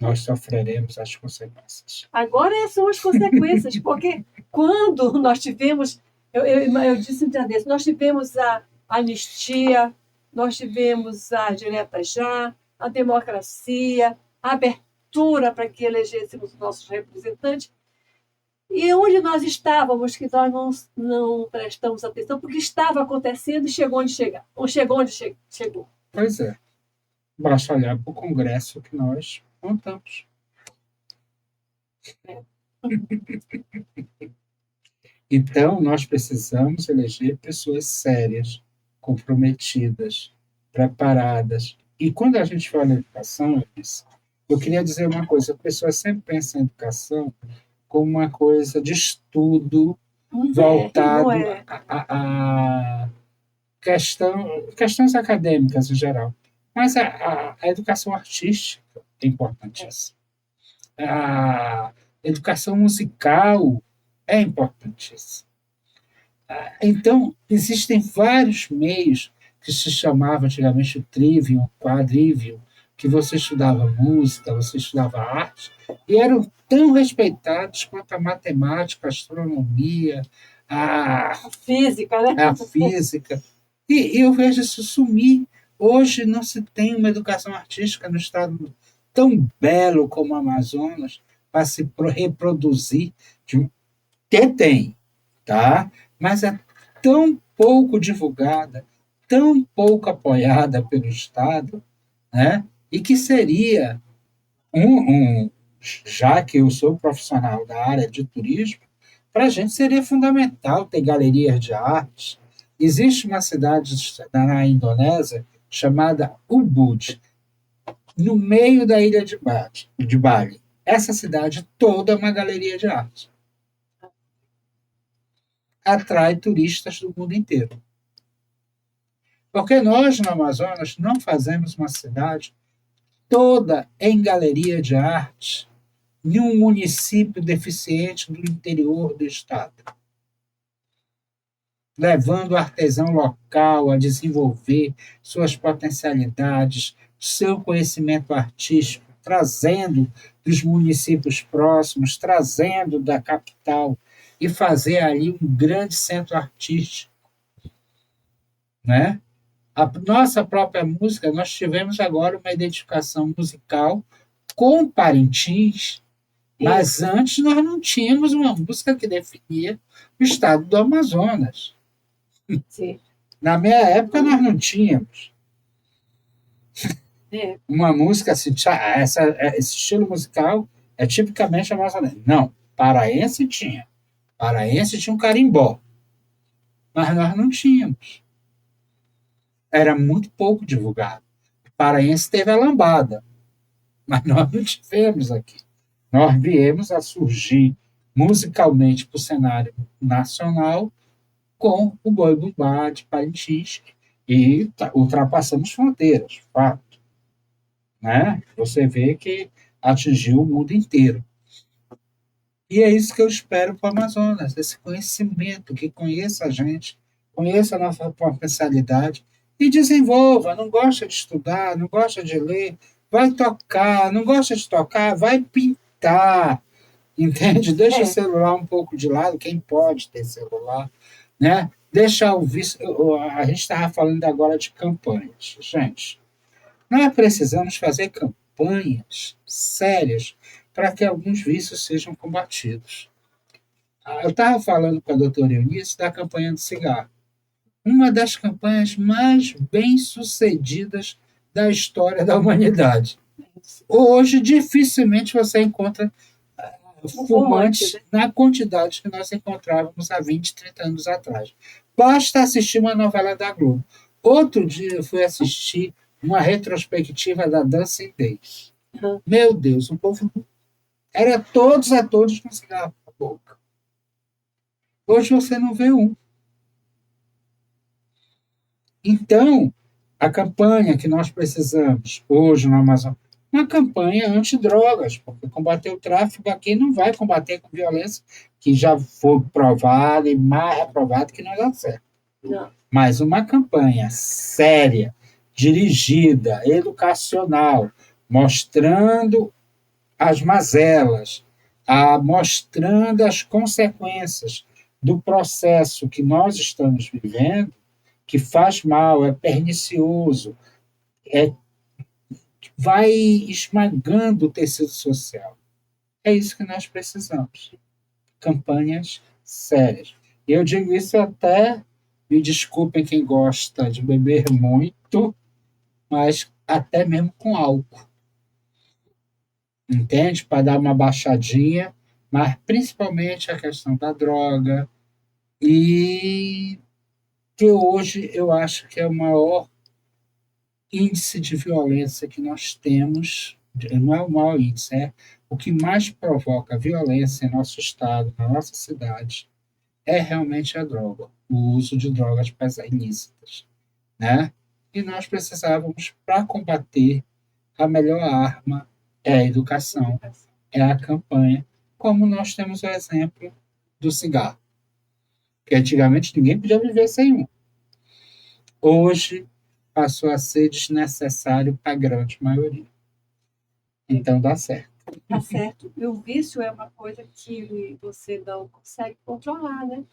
Nós sofreremos as consequências. Agora são as consequências, porque quando nós tivemos, eu disse um dia desse, nós tivemos a anistia, nós tivemos a direta já, a democracia, a abertura para que elegêssemos nossos representantes, e onde nós estávamos, que nós não prestamos atenção, porque estava acontecendo e chegou onde chegar, ou chegou onde chegou. Pois é. Basta olhar para o Congresso que nós montamos. Então, nós precisamos eleger pessoas sérias, comprometidas, preparadas. E quando a gente fala em educação, eu queria dizer uma coisa: a pessoa sempre pensa em educação como uma coisa de estudo voltado a questões acadêmicas em geral. Mas a educação artística é importantíssima. A educação musical é importantíssima. Então, existem vários meios que se chamava antigamente o trivium, o quadrivium, que você estudava música, você estudava arte, e eram tão respeitados quanto a matemática, a astronomia, a física, né? A física. E eu vejo isso sumir. Hoje não se tem uma educação artística no estado tão belo como o Amazonas para se reproduzir. Que tem, tá? Mas é tão pouco divulgada, tão pouco apoiada pelo Estado, né? E que seria já que eu sou profissional da área de turismo, para a gente seria fundamental ter galerias de arte. Existe uma cidade na Indonésia chamada Ubud, no meio da ilha de Bali. Essa cidade toda é uma galeria de arte. Atrai turistas do mundo inteiro. Porque nós, no Amazonas, não fazemos uma cidade toda em galeria de arte em um município deficiente do interior do estado, levando o artesão local a desenvolver suas potencialidades, seu conhecimento artístico, trazendo dos municípios próximos, trazendo da capital, e fazer ali um grande centro artístico. Né? A nossa própria música, nós tivemos agora uma identificação musical com Parintins, mas antes nós não tínhamos uma música que definia o estado do Amazonas. Sim. Na minha época, nós não tínhamos. Uma música assim, esse estilo musical é tipicamente amazonense. Não, paraense tinha. Paraense tinha um carimbó. Mas nós não tínhamos. Era muito pouco divulgado. Paraense teve a lambada, mas nós não tivemos aqui. Nós viemos a surgir musicalmente para o cenário nacional com o boi-bumbá de Parintins e ultrapassamos fronteiras, fato. Né? Você vê que atingiu o mundo inteiro. E é isso que eu espero para o Amazonas, esse conhecimento, que conheça a gente, conheça a nossa potencialidade e desenvolva. Não gosta de estudar, não gosta de ler, vai tocar, não gosta de tocar, vai pintar, entende? Deixa o celular um pouco de lado, quem pode ter celular, né? Deixa o vício. A gente estava falando agora de campanhas. Gente, nós precisamos fazer campanhas sérias para que alguns vícios sejam combatidos. Eu estava falando com a doutora Eunice da campanha do cigarro. Uma das campanhas mais bem-sucedidas da história da humanidade. Hoje, dificilmente você encontra fumantes na quantidade que nós encontrávamos há 20, 30 anos atrás. Basta assistir uma novela da Globo. Outro dia eu fui assistir uma retrospectiva da Dancing Days. Meu Deus, o povo era todos atores com cigarro na boca. Hoje você não vê um. Então, a campanha que nós precisamos hoje no Amazonas, uma campanha antidrogas, porque combater o tráfico aqui não vai combater com violência, que já foi provado e mais reprovado que não dá certo. Não. Mas uma campanha séria, dirigida, educacional, mostrando as mazelas, mostrando as consequências do processo que nós estamos vivendo, que faz mal, é pernicioso, vai esmagando o tecido social. É isso que nós precisamos. Campanhas sérias. E eu digo isso até, me desculpem quem gosta de beber muito, mas até mesmo com álcool. Entende? Para dar uma baixadinha, mas principalmente a questão da droga, e que hoje eu acho que é o maior índice de violência que nós temos, não é o maior índice, é o que mais provoca violência em nosso estado, na nossa cidade, é realmente a droga, o uso de drogas ilícitas, né? E nós precisávamos, para combater, a melhor arma é a educação, é a campanha, como nós temos o exemplo do cigarro, que antigamente ninguém podia viver sem um. Hoje passou a ser desnecessário para a grande maioria. Então dá certo. Tá certo. E o vício é uma coisa que você não consegue controlar, né?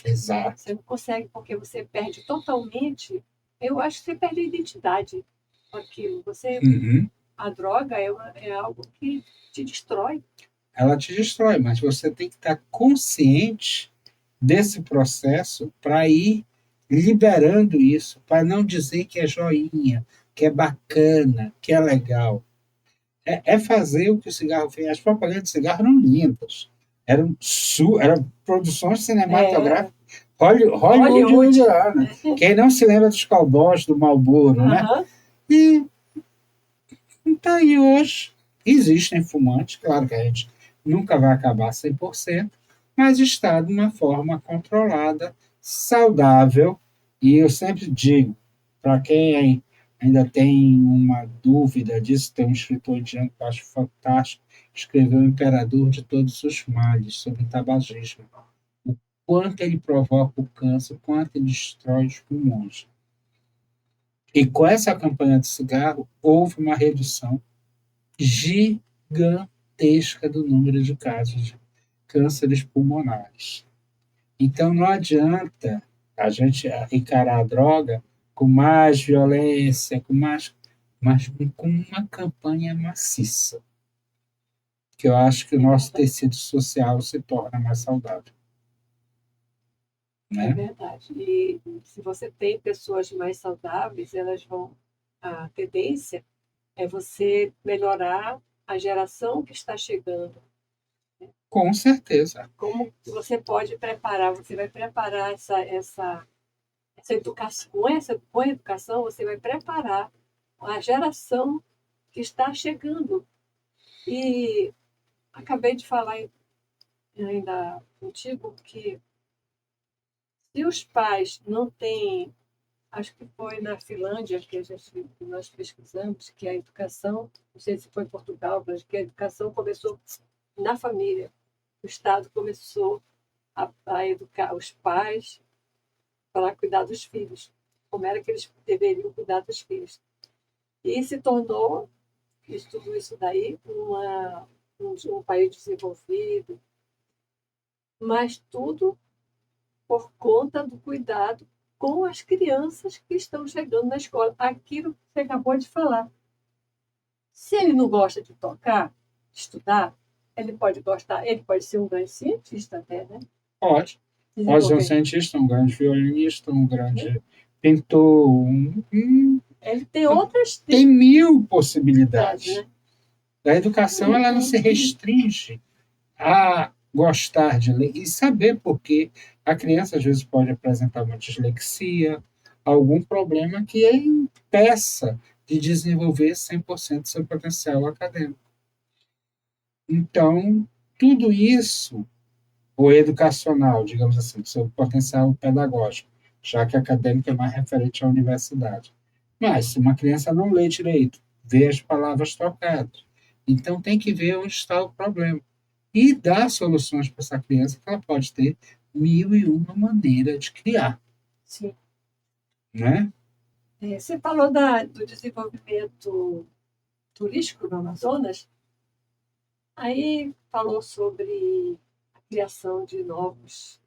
Exato. Você não consegue, porque você perde totalmente. Eu acho que você perde a identidade com aquilo. A droga é algo que te destrói. Ela te destrói, mas você tem que estar consciente desse processo para ir liberando isso, para não dizer que é joinha, que é bacana, que é legal. É fazer o que o cigarro fez. As propagandas de cigarro eram lindas. Eram produções cinematográficas. Hollywoodiana. Quem não se lembra dos cowboys do Marlboro, né? E então, e hoje existem fumantes, claro que a gente nunca vai acabar 100%, mas está de uma forma controlada, saudável, e eu sempre digo, para quem ainda tem uma dúvida disso, tem um escritor indiano que eu acho fantástico, escreveu O Imperador de Todos os Males, sobre o tabagismo. O quanto ele provoca o câncer, o quanto ele destrói os pulmões. E com essa campanha de cigarro, houve uma redução gigantesca do número de casos de cânceres pulmonares. Então, não adianta a gente encarar a droga com mais violência, mas com uma campanha maciça, que eu acho que o nosso tecido social se torna mais saudável. Né? É verdade. E se você tem pessoas mais saudáveis, elas vão... A tendência é você melhorar a geração que está chegando. Com certeza. Como você pode preparar? Você vai preparar essa educação. Com a educação, você vai preparar a geração que está chegando. E acabei de falar ainda contigo que se os pais não têm, acho que foi na Finlândia que nós pesquisamos, que a educação, não sei se foi em Portugal, mas que a educação começou na família. O Estado começou a educar os pais para cuidar dos filhos, como era que eles deveriam cuidar dos filhos. E se tornou, tudo isso daí, um país desenvolvido, mas tudo por conta do cuidado com as crianças que estão chegando na escola. Aquilo que você acabou de falar. Se ele não gosta de tocar, de estudar, ele pode gostar, ele pode ser um grande cientista até, né? Pode ser um cientista, um grande violinista, um grande pintor. Ele tem outras... Tem mil possibilidades. Né? A educação ela não se restringe a gostar de ler e saber porque a criança às vezes pode apresentar uma dislexia, algum problema que a impeça de desenvolver 100% seu potencial acadêmico. Então, tudo isso, o educacional, digamos assim, seu potencial pedagógico, já que acadêmico é mais referente à universidade. Mas se uma criança não lê direito, ver as palavras trocadas. Então, tem que ver onde está o problema. E dar soluções para essa criança, que ela pode ter 1001 maneiras de criar. Sim. Né? Você falou do desenvolvimento turístico no Amazonas, aí falou sobre a criação de novas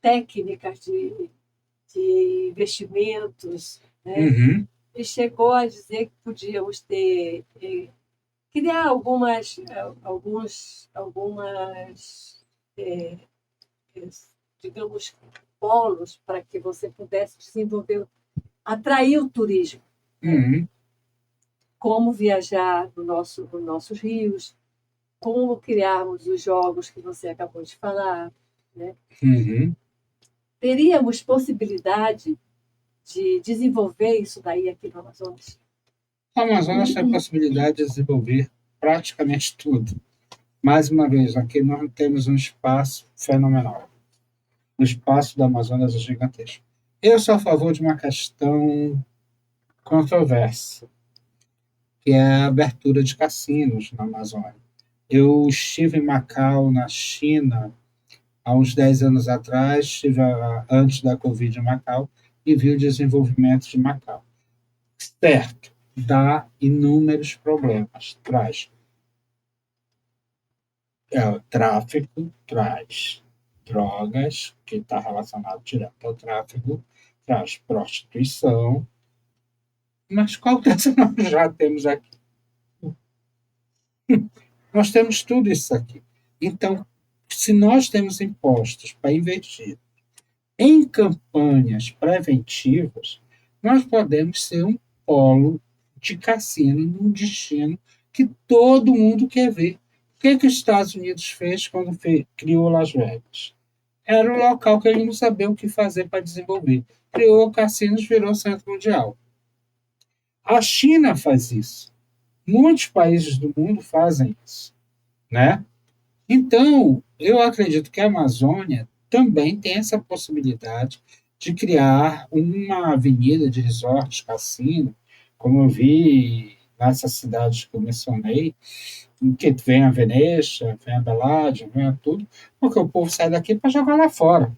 técnicas de investimentos, né? Uhum. E chegou a dizer que podíamos criar algumas, digamos, polos para que você pudesse desenvolver, atrair o turismo. Uhum. Como viajar nos nossos rios, como criarmos os jogos que você acabou de falar. Né? Uhum. Teríamos possibilidade de desenvolver isso daí aqui no Amazonas? O Amazonas tem a possibilidade de desenvolver praticamente tudo. Mais uma vez, aqui nós temos um espaço fenomenal. O espaço do Amazonas é gigantesco. Eu sou a favor de uma questão controversa, que é a abertura de cassinos na Amazônia. Eu estive em Macau, na China, há uns 10 anos atrás, estive antes da Covid em Macau, e vi o desenvolvimento de Macau. Certo, dá inúmeros problemas, traz tráfico, traz drogas, que está relacionado direto ao tráfico, traz prostituição, mas qual dessas nós já temos aqui? Nós temos tudo isso aqui. Então, se nós temos impostos para investir em campanhas preventivas, nós podemos ser um polo de cassino num destino que todo mundo quer ver. O que os Estados Unidos fez quando criou Las Vegas? Era um local que ele não sabia o que fazer para desenvolver. Criou cassinos, virou centro mundial. A China faz isso. Muitos países do mundo fazem isso. Né? Então, eu acredito que a Amazônia também tem essa possibilidade de criar uma avenida de resorts, cassino, como eu vi nessas cidades que eu mencionei, em que vem a Venecia, vem a Beládia, vem a tudo, porque o povo sai daqui para jogar lá fora.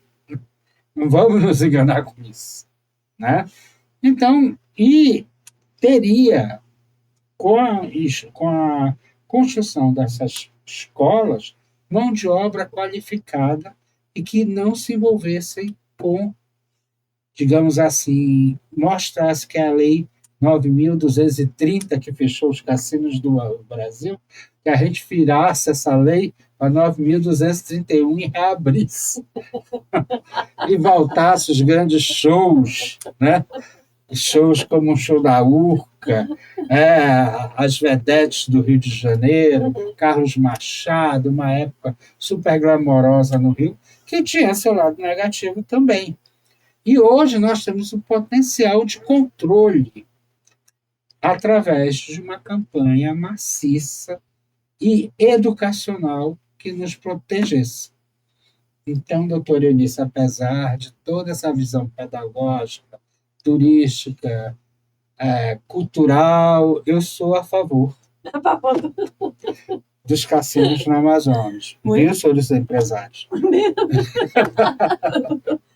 Não vamos nos enganar com isso. Né? Então, e teria, com a construção dessas escolas, mão de obra qualificada e que não se envolvessem com, digamos assim, mostrasse que a lei 9.230, que fechou os cassinos do Brasil, que a gente virasse essa lei para 9.231 e reabrisse. E voltasse os grandes shows, né? Shows como o show da Urca, as vedetes do Rio de Janeiro, Carlos Machado, uma época super glamourosa no Rio, que tinha seu lado negativo também. E hoje nós temos um potencial de controle através de uma campanha maciça e educacional que nos protegesse. Então, doutora Eunice, apesar de toda essa visão pedagógica, turística, cultural, eu sou a favor dos cassinos no Amazonas. Viu, senhores empresários?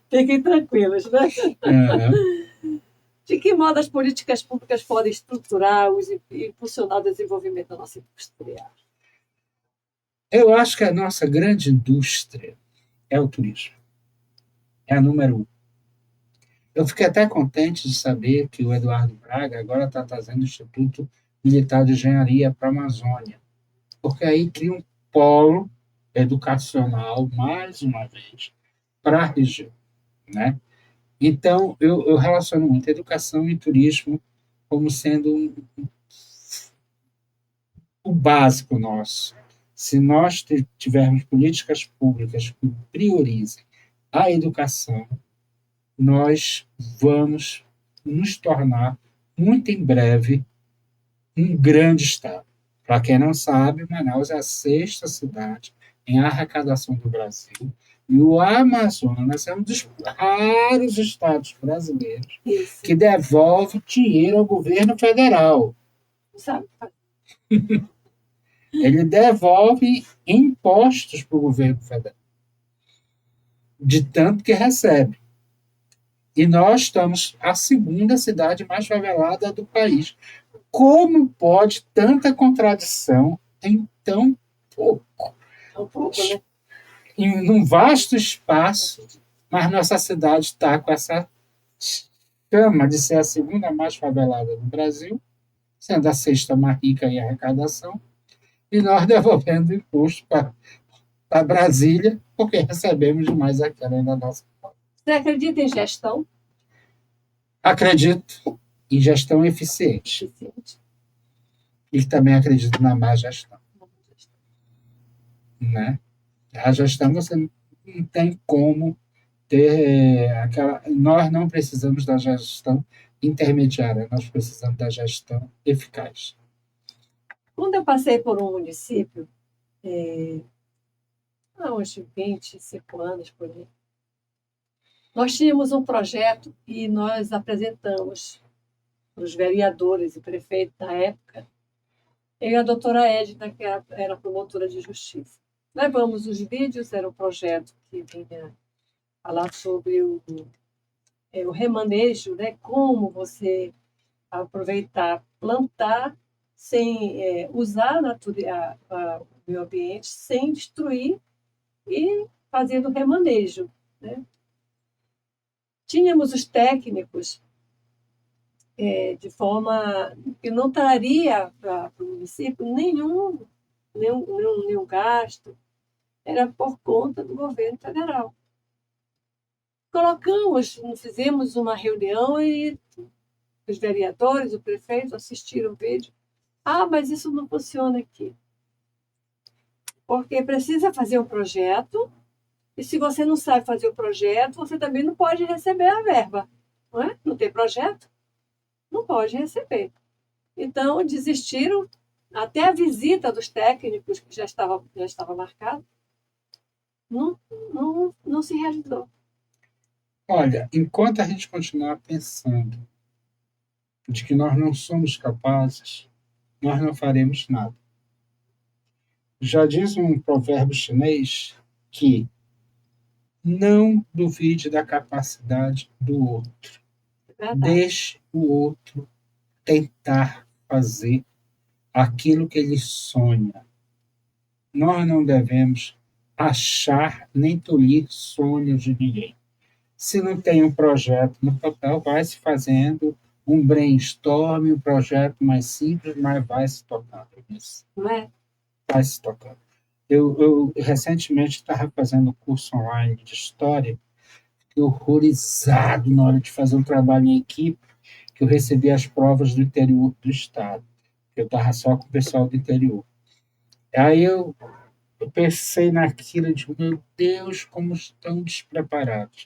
Fiquem tranquilos, né? Uhum. De que modo as políticas públicas podem estruturar e impulsionar o desenvolvimento da nossa indústria? Eu acho que a nossa grande indústria é o turismo. É a número 1. Eu fiquei até contente de saber que o Eduardo Braga agora está trazendo o Instituto Militar de Engenharia para a Amazônia, porque aí cria um polo educacional, mais uma vez, para a região. Né? Então, eu relaciono muito educação e turismo como sendo o básico nosso. Se nós tivermos políticas públicas que priorizem a educação, nós vamos nos tornar, muito em breve, um grande estado. Para quem não sabe, Manaus é a 6ª cidade em arrecadação do Brasil. E o Amazonas é um dos raros estados brasileiros que devolve dinheiro ao governo federal. Sabe? Ele devolve impostos para o governo federal, de tanto que recebe. E nós estamos a segunda cidade mais favelada do país. Como pode tanta contradição em tão pouco? Tão pouco, né? Em um vasto espaço, mas nossa cidade está com essa chama de ser a segunda mais favelada do Brasil, sendo a sexta mais rica em arrecadação, e nós devolvendo imposto para Brasília, porque recebemos demais aquela na nossa. Você acredita em gestão? Acredito em gestão eficiente. E também acredito na má gestão. Né? A gestão você não tem como ter aquela. Nós não precisamos da gestão intermediária, nós precisamos da gestão eficaz. Quando eu passei por um município, há uns 25 anos por aí, nós tínhamos um projeto e nós apresentamos para os vereadores e prefeitos da época, eu e a doutora Edna, que era promotora de justiça. Levamos os vídeos, era um projeto que vinha falar sobre o remanejo, né? Como você aproveitar, plantar, sem usar o meio ambiente, sem destruir e fazendo remanejo. Né? Tínhamos os técnicos de forma que não traria para o município nenhum gasto, era por conta do governo federal. Fizemos uma reunião e os vereadores, o prefeito assistiram o vídeo. Mas isso não funciona aqui. Porque precisa fazer um projeto, e se você não sabe fazer o projeto, você também não pode receber a verba. Não é? Não tem projeto? Não pode receber. Então, desistiram, até a visita dos técnicos, que já estava marcada, não se realizou. Olha, enquanto a gente continuar pensando de que nós não somos capazes, nós não faremos nada. Já diz um provérbio chinês que não duvide da capacidade do outro. Deixe o outro tentar fazer aquilo que ele sonha. Nós não devemos achar nem tolir sonhos de ninguém. Se não tem um projeto no papel, vai se fazendo um brainstorm, um projeto mais simples, mas vai se tocando nisso. Não é? Vai se tocando. Eu recentemente estava fazendo curso online de história, fiquei horrorizado na hora de fazer um trabalho em equipe, que eu recebi as provas do interior do estado. Eu estava só com o pessoal do interior. Aí eu pensei naquilo de, meu Deus, como estão despreparados.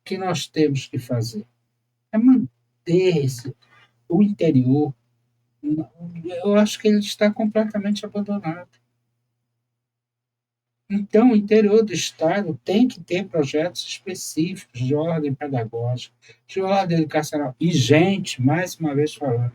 O que nós temos que fazer? É manter o interior. Eu acho que ele está completamente abandonado. Então, o interior do Estado tem que ter projetos específicos de ordem pedagógica, de ordem educacional. E, gente, mais uma vez falando,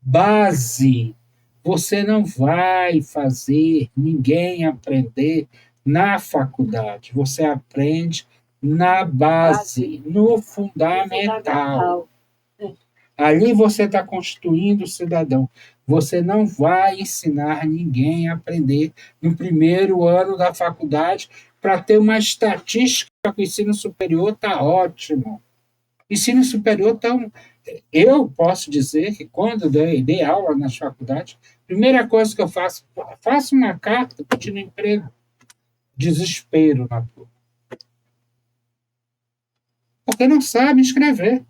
base. Você não vai fazer ninguém aprender na faculdade. Você aprende na base, no fundamental. Ali você está constituindo o cidadão. Você não vai ensinar ninguém a aprender no primeiro ano da faculdade para ter uma estatística que o ensino superior está ótimo. Ensino superior está... Eu posso dizer que quando eu dei aula nas faculdades, a primeira coisa que eu faço uma carta pedindo emprego. Desespero na turma. Porque não sabe escrever.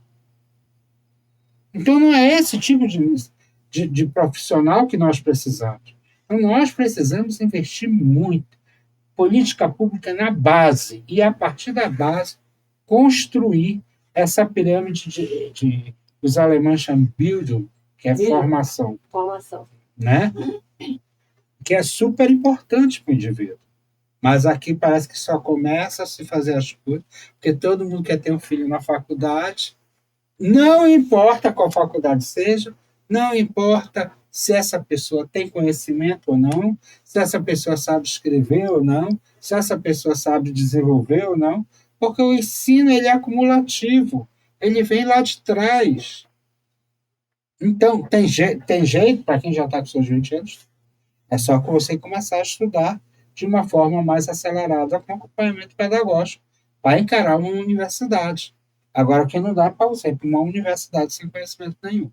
Então, não é esse tipo de profissional que nós precisamos. Então, nós precisamos investir muito. Política pública na base. E, a partir da base, construir essa pirâmide de os alemães chamam Bildung, que é formação. Formação. Né? Que é super importante para o indivíduo. Mas aqui parece que só começa a se fazer as coisas, porque todo mundo quer ter um filho na faculdade, não importa qual faculdade seja, não importa se essa pessoa tem conhecimento ou não, se essa pessoa sabe escrever ou não, se essa pessoa sabe desenvolver ou não, porque o ensino ele é acumulativo, ele vem lá de trás. Então, tem jeito para quem já está com seus 20 anos, é só que você começar a estudar de uma forma mais acelerada com acompanhamento pedagógico, para encarar uma universidade. Agora, que não dá para você ir para uma universidade sem conhecimento nenhum.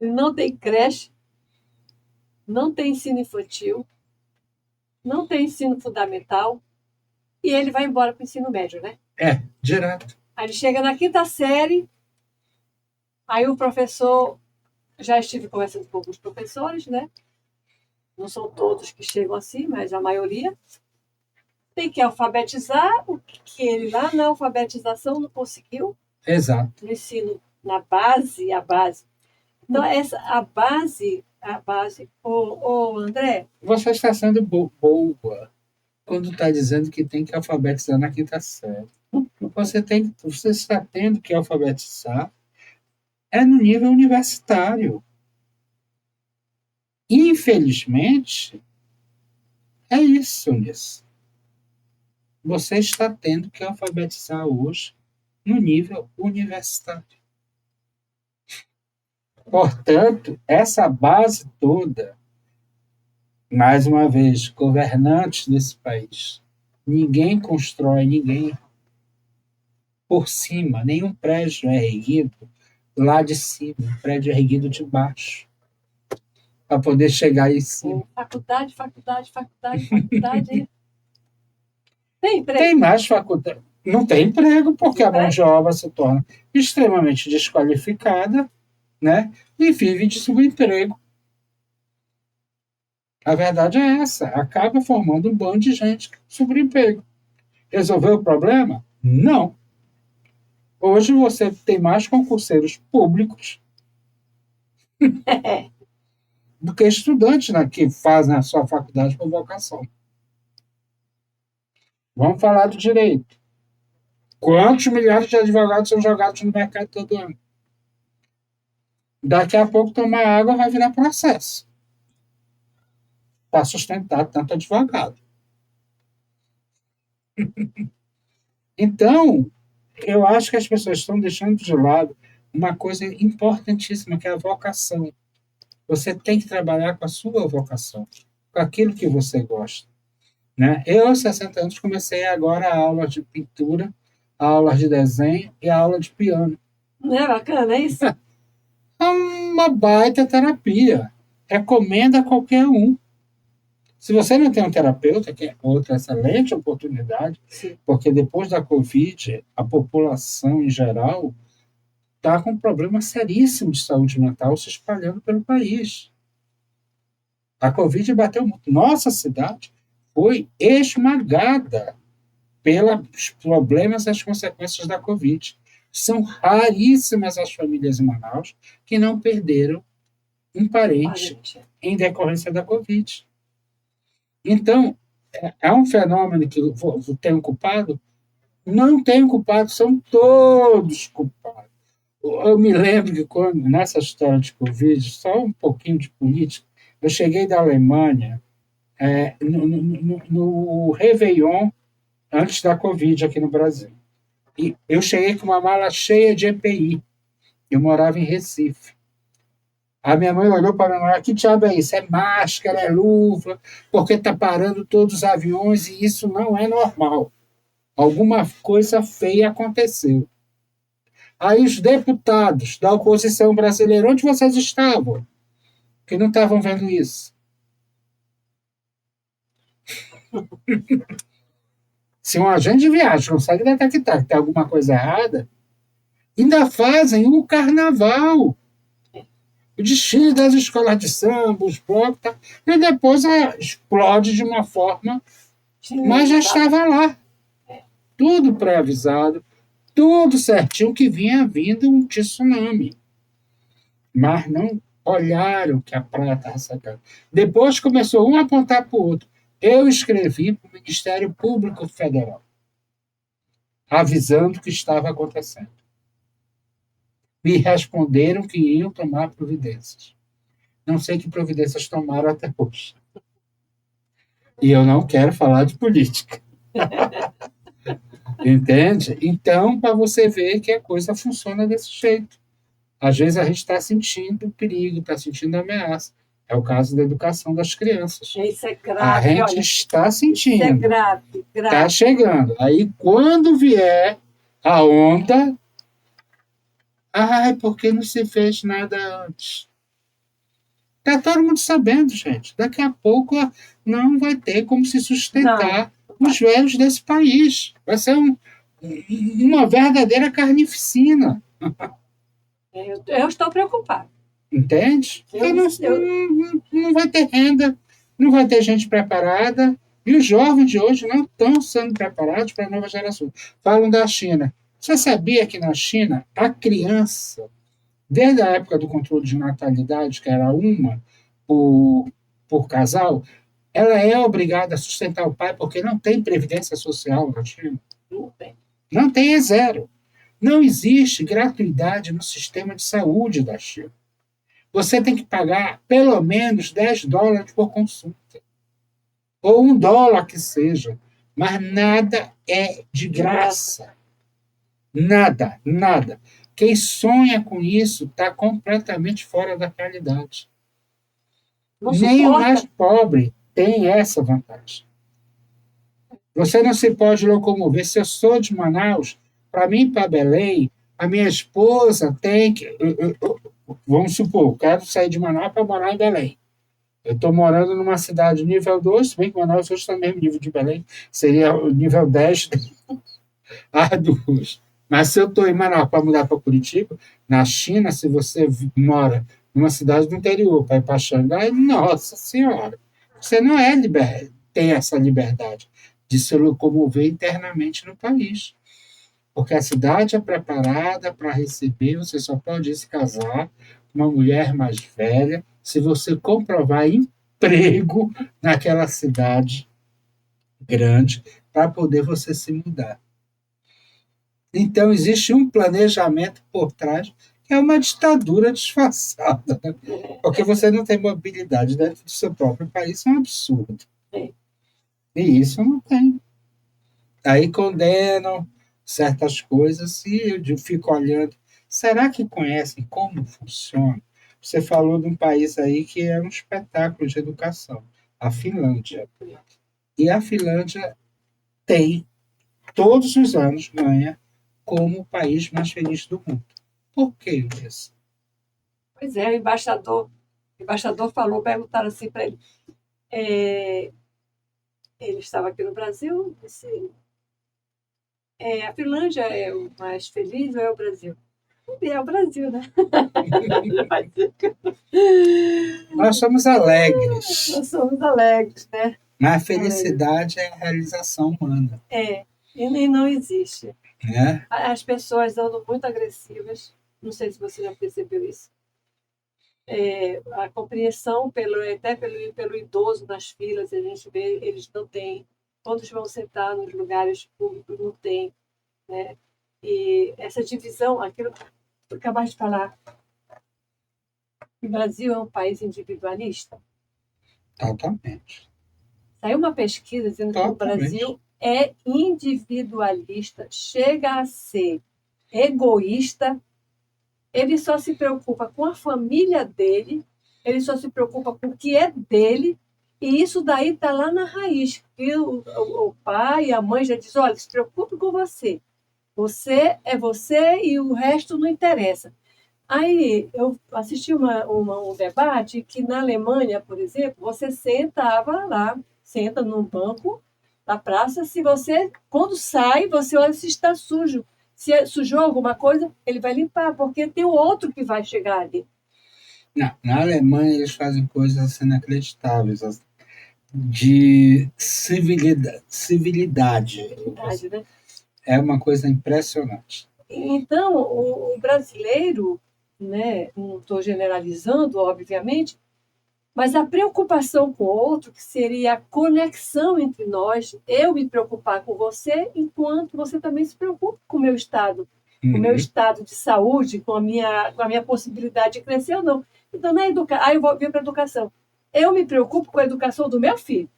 Não tem creche, não tem ensino infantil, não tem ensino fundamental, e ele vai embora para o ensino médio, né? Direto. Aí ele chega na 5ª série, aí o professor, já estive conversando com alguns professores, né? Não são todos que chegam assim, mas a maioria. Tem que alfabetizar, o que ele lá na alfabetização não conseguiu. Exato. No ensino, na base, a base. Então, a base, André. Você está sendo boa quando está dizendo que tem que alfabetizar na 5ª série. Você está tendo que alfabetizar no nível universitário. Infelizmente, é isso, nisso. Você está tendo que alfabetizar hoje no nível universitário. Portanto, essa base toda, mais uma vez, governantes desse país, ninguém constrói ninguém por cima, nenhum prédio é erguido lá de cima, um prédio é erguido de baixo, para poder chegar aí em cima. Faculdade. Tem emprego? Tem mais faculdade. Não tem emprego, porque a mão de obra se torna extremamente desqualificada, né? E vive de subemprego. A verdade é essa. Acaba formando um bando de gente subemprego. Resolveu o problema? Não. Hoje você tem mais concurseiros públicos do que estudantes, né, que fazem a sua faculdade por vocação. Vamos falar do direito. Quantos milhares de advogados são jogados no mercado todo ano? Daqui a pouco tomar água vai virar processo para sustentar tanto advogado. Então, eu acho que as pessoas estão deixando de lado uma coisa importantíssima, que é a vocação. Você tem que trabalhar com a sua vocação, com aquilo que você gosta. Né? Eu, aos 60 anos, comecei agora a aula de pintura, a aula de desenho e a aula de piano. Não é bacana, é isso? É uma baita terapia. Recomendo a qualquer um. Se você não tem um terapeuta, que é outra excelente oportunidade, sim, porque depois da Covid, a população em geral está com um problema seríssimo de saúde mental se espalhando pelo país. A Covid bateu muito. Nossa cidade foi esmagada pelos problemas e as consequências da Covid. São raríssimas as famílias em Manaus que não perderam um parente em decorrência da Covid. Então, é um fenômeno que tem um culpado? Não tem um culpado, são todos culpados. Eu me lembro que quando, nessa história de Covid, só um pouquinho de política, eu cheguei da Alemanha no Réveillon, antes da Covid aqui no Brasil. E eu cheguei com uma mala cheia de EPI. Eu morava em Recife. A minha mãe olhou para mim e falou: que diabo é isso? É máscara, é luva, porque está parando todos os aviões e isso não é normal. Alguma coisa feia aconteceu. Aí os deputados da oposição brasileira, onde vocês estavam? Que não estavam vendo isso. Se um agente de viagem consegue detectar que tem alguma coisa errada, ainda fazem o carnaval. O desfile das escolas de samba, os blocos, tá? E depois explode de uma forma, mas já estava lá. Tudo pré-avisado, tudo certinho, que vinha vindo um tsunami. Mas não olharam que a praia estava secando. Depois começou um a apontar para o outro. Eu escrevi para o Ministério Público Federal, avisando o que estava acontecendo. Me responderam que iam tomar providências. Não sei que providências tomaram até hoje. E eu não quero falar de política. Entende? Então, para você ver que a coisa funciona desse jeito. Às vezes a gente está sentindo perigo, está sentindo ameaça. É o caso da educação das crianças. Isso é grave. A gente está sentindo. Isso é grave, grave. Está chegando. Aí, quando vier a onda, ai, por que não se fez nada antes? Está todo mundo sabendo, gente. Daqui a pouco não vai ter como se sustentar os velhos desse país. Vai ser uma verdadeira carnificina. Eu estou preocupada. Entende? Porque não vai ter renda, não vai ter gente preparada. E os jovens de hoje não estão sendo preparados para a nova geração. Falam da China. Você sabia que na China, a criança, desde a época do controle de natalidade, que era uma por casal, ela é obrigada a sustentar o pai porque não tem previdência social na China. Não tem. Não tem, é zero. Não existe gratuidade no sistema de saúde da China. Você tem que pagar pelo menos $10 por consulta. Ou $1 que seja. Mas nada é de graça. Nada, nada. Quem sonha com isso está completamente fora da realidade. Nem o mais pobre tem essa vantagem. Você não se pode locomover. Se eu sou de Manaus, para mim, para Belém, a minha esposa tem que... Vamos supor, eu quero sair de Manaus para morar em Belém. Eu estou morando numa cidade nível 2, se bem que Manaus hoje está no mesmo nível de Belém, seria o nível 10 dos. Mas se eu estou em Manaus para mudar para Curitiba, na China, se você mora numa cidade do interior para ir para Xangai, nossa senhora, você não tem essa liberdade de se locomover internamente no país. Porque a cidade é preparada para receber, você só pode se casar com uma mulher mais velha se você comprovar emprego naquela cidade grande para poder você se mudar. Então, existe um planejamento por trás que é uma ditadura disfarçada, né? Porque você não tem mobilidade dentro do seu próprio país, é um absurdo. E isso não tem. Aí condenam certas coisas e eu fico olhando. Será que conhecem como funciona? Você falou de um país aí que é um espetáculo de educação, a Finlândia. E a Finlândia tem, todos os anos, ganha como o país mais feliz do mundo. Por que isso? Pois é, o embaixador falou, perguntaram assim para ele. Ele estava aqui no Brasil, disse, a Finlândia é o mais feliz ou é o Brasil? É o Brasil, né? Nós somos alegres. Nós somos alegres, né? Mas a felicidade é a realização humana. E não existe. Né? As pessoas andam muito agressivas, não sei se você já percebeu isso. A compreensão até pelo idoso nas filas, a gente vê, eles não têm. Todos vão sentar nos lugares públicos, não tem. Né? E essa divisão, aquilo que eu acabei de falar, o Brasil é um país individualista. Totalmente. Saiu uma pesquisa dizendo que o Brasil é individualista, chega a ser egoísta. Ele só se preocupa com a família dele, ele só se preocupa com o que é dele, e isso daí está lá na raiz. E o pai e a mãe já dizem, olha, se preocupe com você. Você é você e o resto não interessa. Aí eu assisti um debate que na Alemanha, por exemplo, você senta num banco da praça, quando sai, você olha se está sujo. Se sujou alguma coisa, ele vai limpar, porque tem o outro que vai chegar ali. Não, na Alemanha eles fazem coisas assim inacreditáveis, de civilidade. Né? É uma coisa impressionante. Então, o brasileiro, né? Não estou generalizando, obviamente, mas a preocupação com o outro, que seria a conexão entre nós, eu me preocupar com você, enquanto você também se preocupa com o meu estado, com o meu estado de saúde, com a minha possibilidade de crescer ou não. Então, aí eu vou vir para a educação. Eu me preocupo com a educação do meu filho.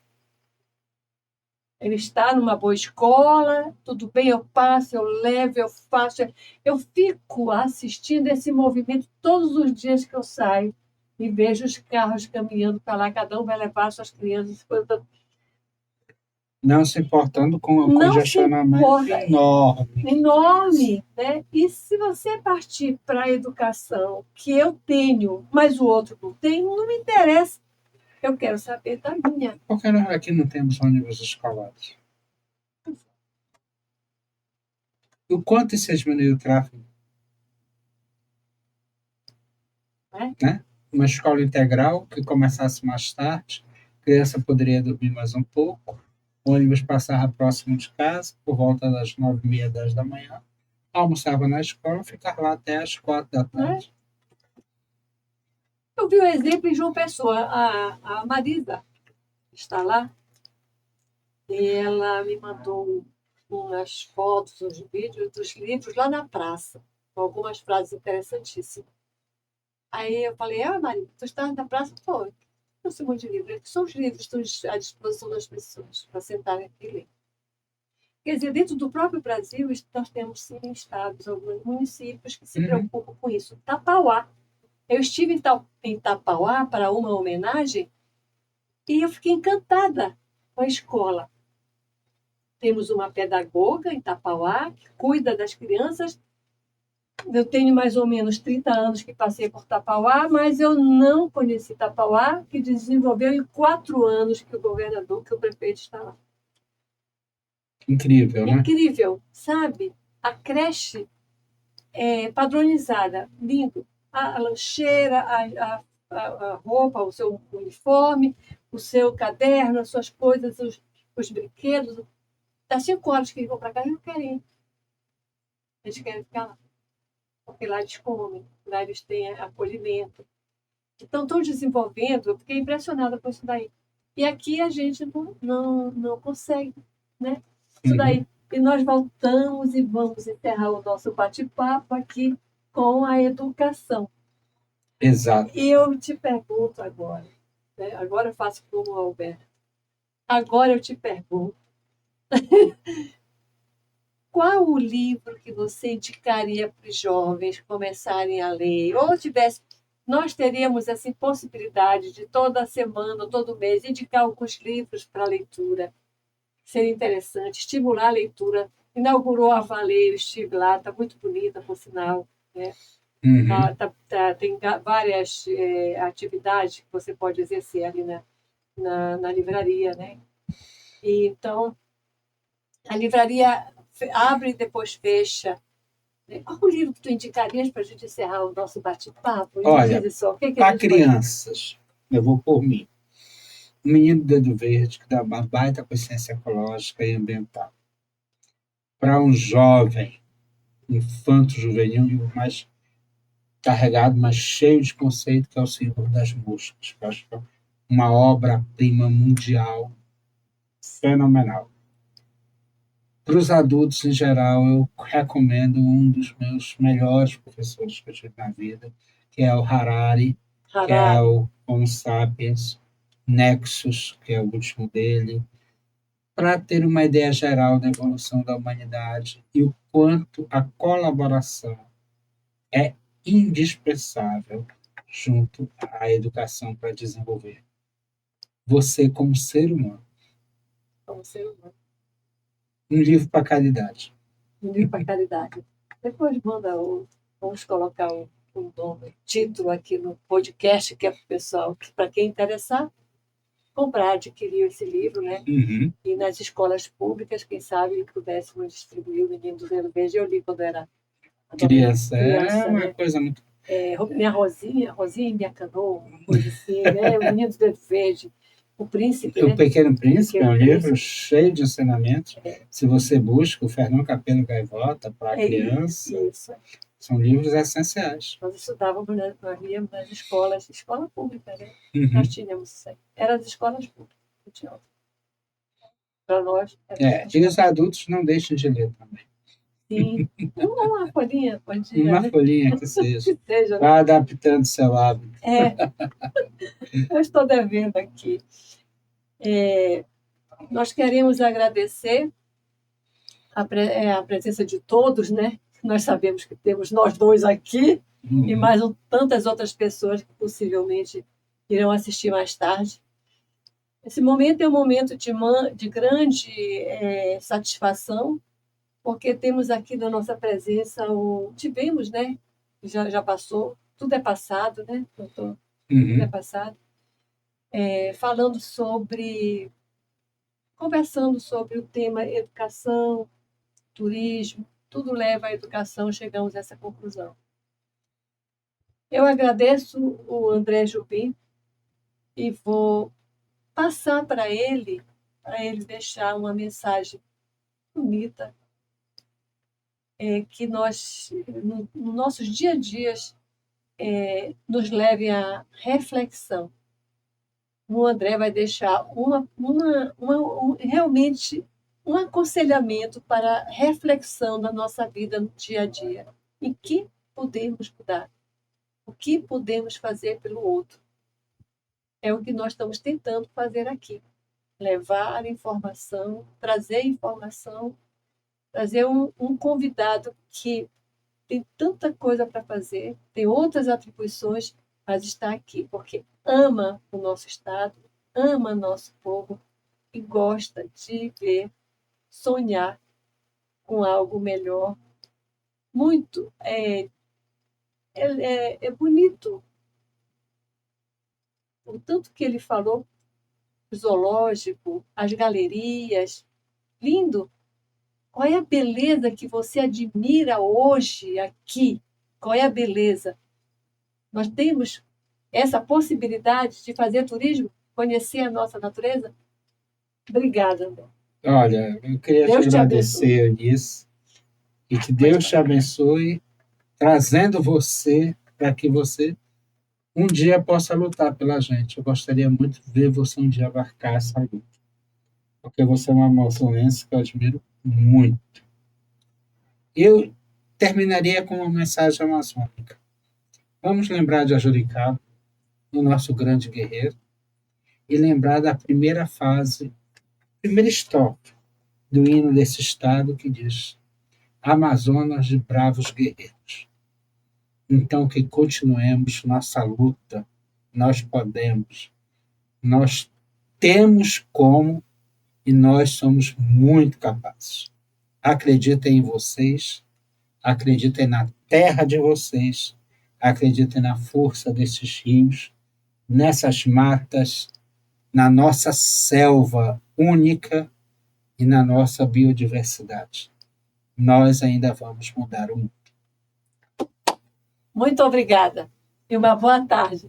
Ele está numa boa escola, tudo bem, eu passo, eu levo, eu faço. Eu fico assistindo esse movimento todos os dias que eu saio e vejo os carros caminhando para lá, cada um vai levar suas crianças. Não se importando com o congestionamento enorme. Enorme, né? E se você partir para a educação que eu tenho, mas o outro não tem, não me interessa. Eu quero saber da minha. Por que nós aqui não temos ônibus escolares? O quanto isso diminui o tráfego? Né? Uma escola integral que começasse mais tarde, a criança poderia dormir mais um pouco, o ônibus passava próximo de casa, por volta das 9h30, 10 da manhã, almoçava na escola, ficava lá até as 4 da tarde. Eu vi o exemplo em João Pessoa, a Marisa está lá, e ela me mandou umas fotos, uns vídeos dos livros lá na praça, com algumas frases interessantíssimas. Aí eu falei, Marisa, tu estás na praça? Pô, eu sei um monte de livros. São os livros que estão à disposição das pessoas para sentarem aqui e ler. Quer dizer, dentro do próprio Brasil, nós temos, sim, estados, alguns municípios que se preocupam com isso. Tapauá. Eu estive em Tapauá para uma homenagem e eu fiquei encantada com a escola. Temos uma pedagoga em Tapauá que cuida das crianças. Eu tenho mais ou menos 30 anos que passei por Tapauá, mas eu não conheci Tapauá, que desenvolveu em 4 anos que o prefeito está lá. Incrível, né? Incrível, sabe? A creche é padronizada, lindo. A lancheira, a roupa, o seu uniforme, o seu caderno, as suas coisas, os brinquedos. Das 5 horas que eles vão para cá, eles não querem ir. Eles querem ficar lá. Porque lá eles comem, lá eles têm acolhimento. Então, estão desenvolvendo, eu fiquei impressionada com isso daí. E aqui a gente não consegue, né? Isso daí. E nós voltamos e vamos encerrar o nosso bate-papo aqui com a educação. Exato. E eu te pergunto agora, né? Agora eu faço como o Alberto. Agora eu te pergunto, qual o livro que você indicaria para os jovens começarem a ler? Ou nós teríamos assim possibilidade de toda semana, todo mês, indicar alguns livros para leitura. Seria interessante, estimular a leitura. Inaugurou a Valer, estive lá, está muito bonita, por sinal. Né? Tem várias atividades que você pode exercer ali na livraria. Né? E, então, a livraria abre e depois fecha. Qual o livro que tu indicarias para a gente encerrar o nosso bate-papo? Olha, para crianças, eu vou por mim. O Menino do Dedo Verde, que dá uma baita consciência ecológica e ambiental. Para um jovem, infanto-juvenil, mais carregado, mas cheio de conceito, que é O Senhor das Moscas. Eu acho que é uma obra-prima mundial fenomenal. Para os adultos, em geral, eu recomendo um dos meus melhores professores que eu tive na vida, que é o Harari. Que é o Homo Sapiens, Nexus, que é o último dele, para ter uma ideia geral da evolução da humanidade e o quanto a colaboração é indispensável junto à educação para desenvolver você como ser humano. Como ser humano. Um livro para caridade. Um livro para caridade. Depois vamos colocar o título aqui no podcast, que é para o pessoal, para quem interessar, comprar, adquirir esse livro, né? E nas escolas públicas, quem sabe, pudéssemos distribuir o Menino do Dedo Verde. Eu li quando era criança. É uma, né? Coisa muito... minha Rosinha e minha canoa, uma coisa assim, né? O Menino do Dedo Verde. O Príncipe, O Pequeno Príncipe é um livro cheio de ensinamentos. Se você busca o Fernão Capelo Gaivota para criança, São livros essenciais. Nós estudávamos, nós líamos nas escolas, escola pública, né? Uhum. Nós tínhamos isso aí. Era as escolas públicas. Para nós. E os adultos não deixam de ler também. Sim. Uma folhinha, pode ir. Uma folhinha que seja. Que seja, né? Vá adaptando seu hábito. Eu estou devendo aqui. Nós queremos agradecer a presença de todos, né? Nós sabemos que temos nós dois aqui e mais tantas outras pessoas que possivelmente irão assistir mais tarde. Esse momento é um momento de grande satisfação, porque temos aqui na nossa presença tivemos, né? Já passou, tudo é passado, né, doutor? Tudo é passado. Conversando sobre o tema educação, turismo, tudo leva à educação, chegamos a essa conclusão. Eu agradeço o André Jubim e vou passar para ele deixar uma mensagem bonita, que nós, nos nossos dia a dias, nos leve à reflexão. O André vai deixar realmente um aconselhamento para a reflexão da nossa vida no dia a dia. Em que podemos mudar? O que podemos fazer pelo outro? É o que nós estamos tentando fazer aqui. Levar informação, trazer um convidado que tem tanta coisa para fazer, tem outras atribuições, mas está aqui porque ama o nosso Estado, ama nosso povo e gosta de ver, sonhar com algo melhor. Muito. É bonito o tanto que ele falou, o zoológico, as galerias, lindo. Qual é a beleza que você admira hoje aqui? Qual é a beleza? Nós temos essa possibilidade de fazer turismo, conhecer a nossa natureza? Obrigada, André. Olha, eu queria te agradecer nisso e que Deus te abençoe, trazendo você para que você um dia possa lutar pela gente. Eu gostaria muito de ver você um dia abarcar essa luta, porque você é uma amazonense que eu admiro muito. Eu terminaria com uma mensagem amazônica. Vamos lembrar de Ajuricaba, o nosso grande guerreiro, e lembrar da primeira fase, primeira estrofe do hino desse estado que diz: Amazonas de bravos guerreiros. Então que continuemos nossa luta, nós podemos, nós temos como e nós somos muito capazes. Acreditem em vocês, acreditem na terra de vocês, acreditem na força desses rios, nessas matas, na nossa selva única e na nossa biodiversidade. Nós ainda vamos mudar o mundo. Muito obrigada e uma boa tarde.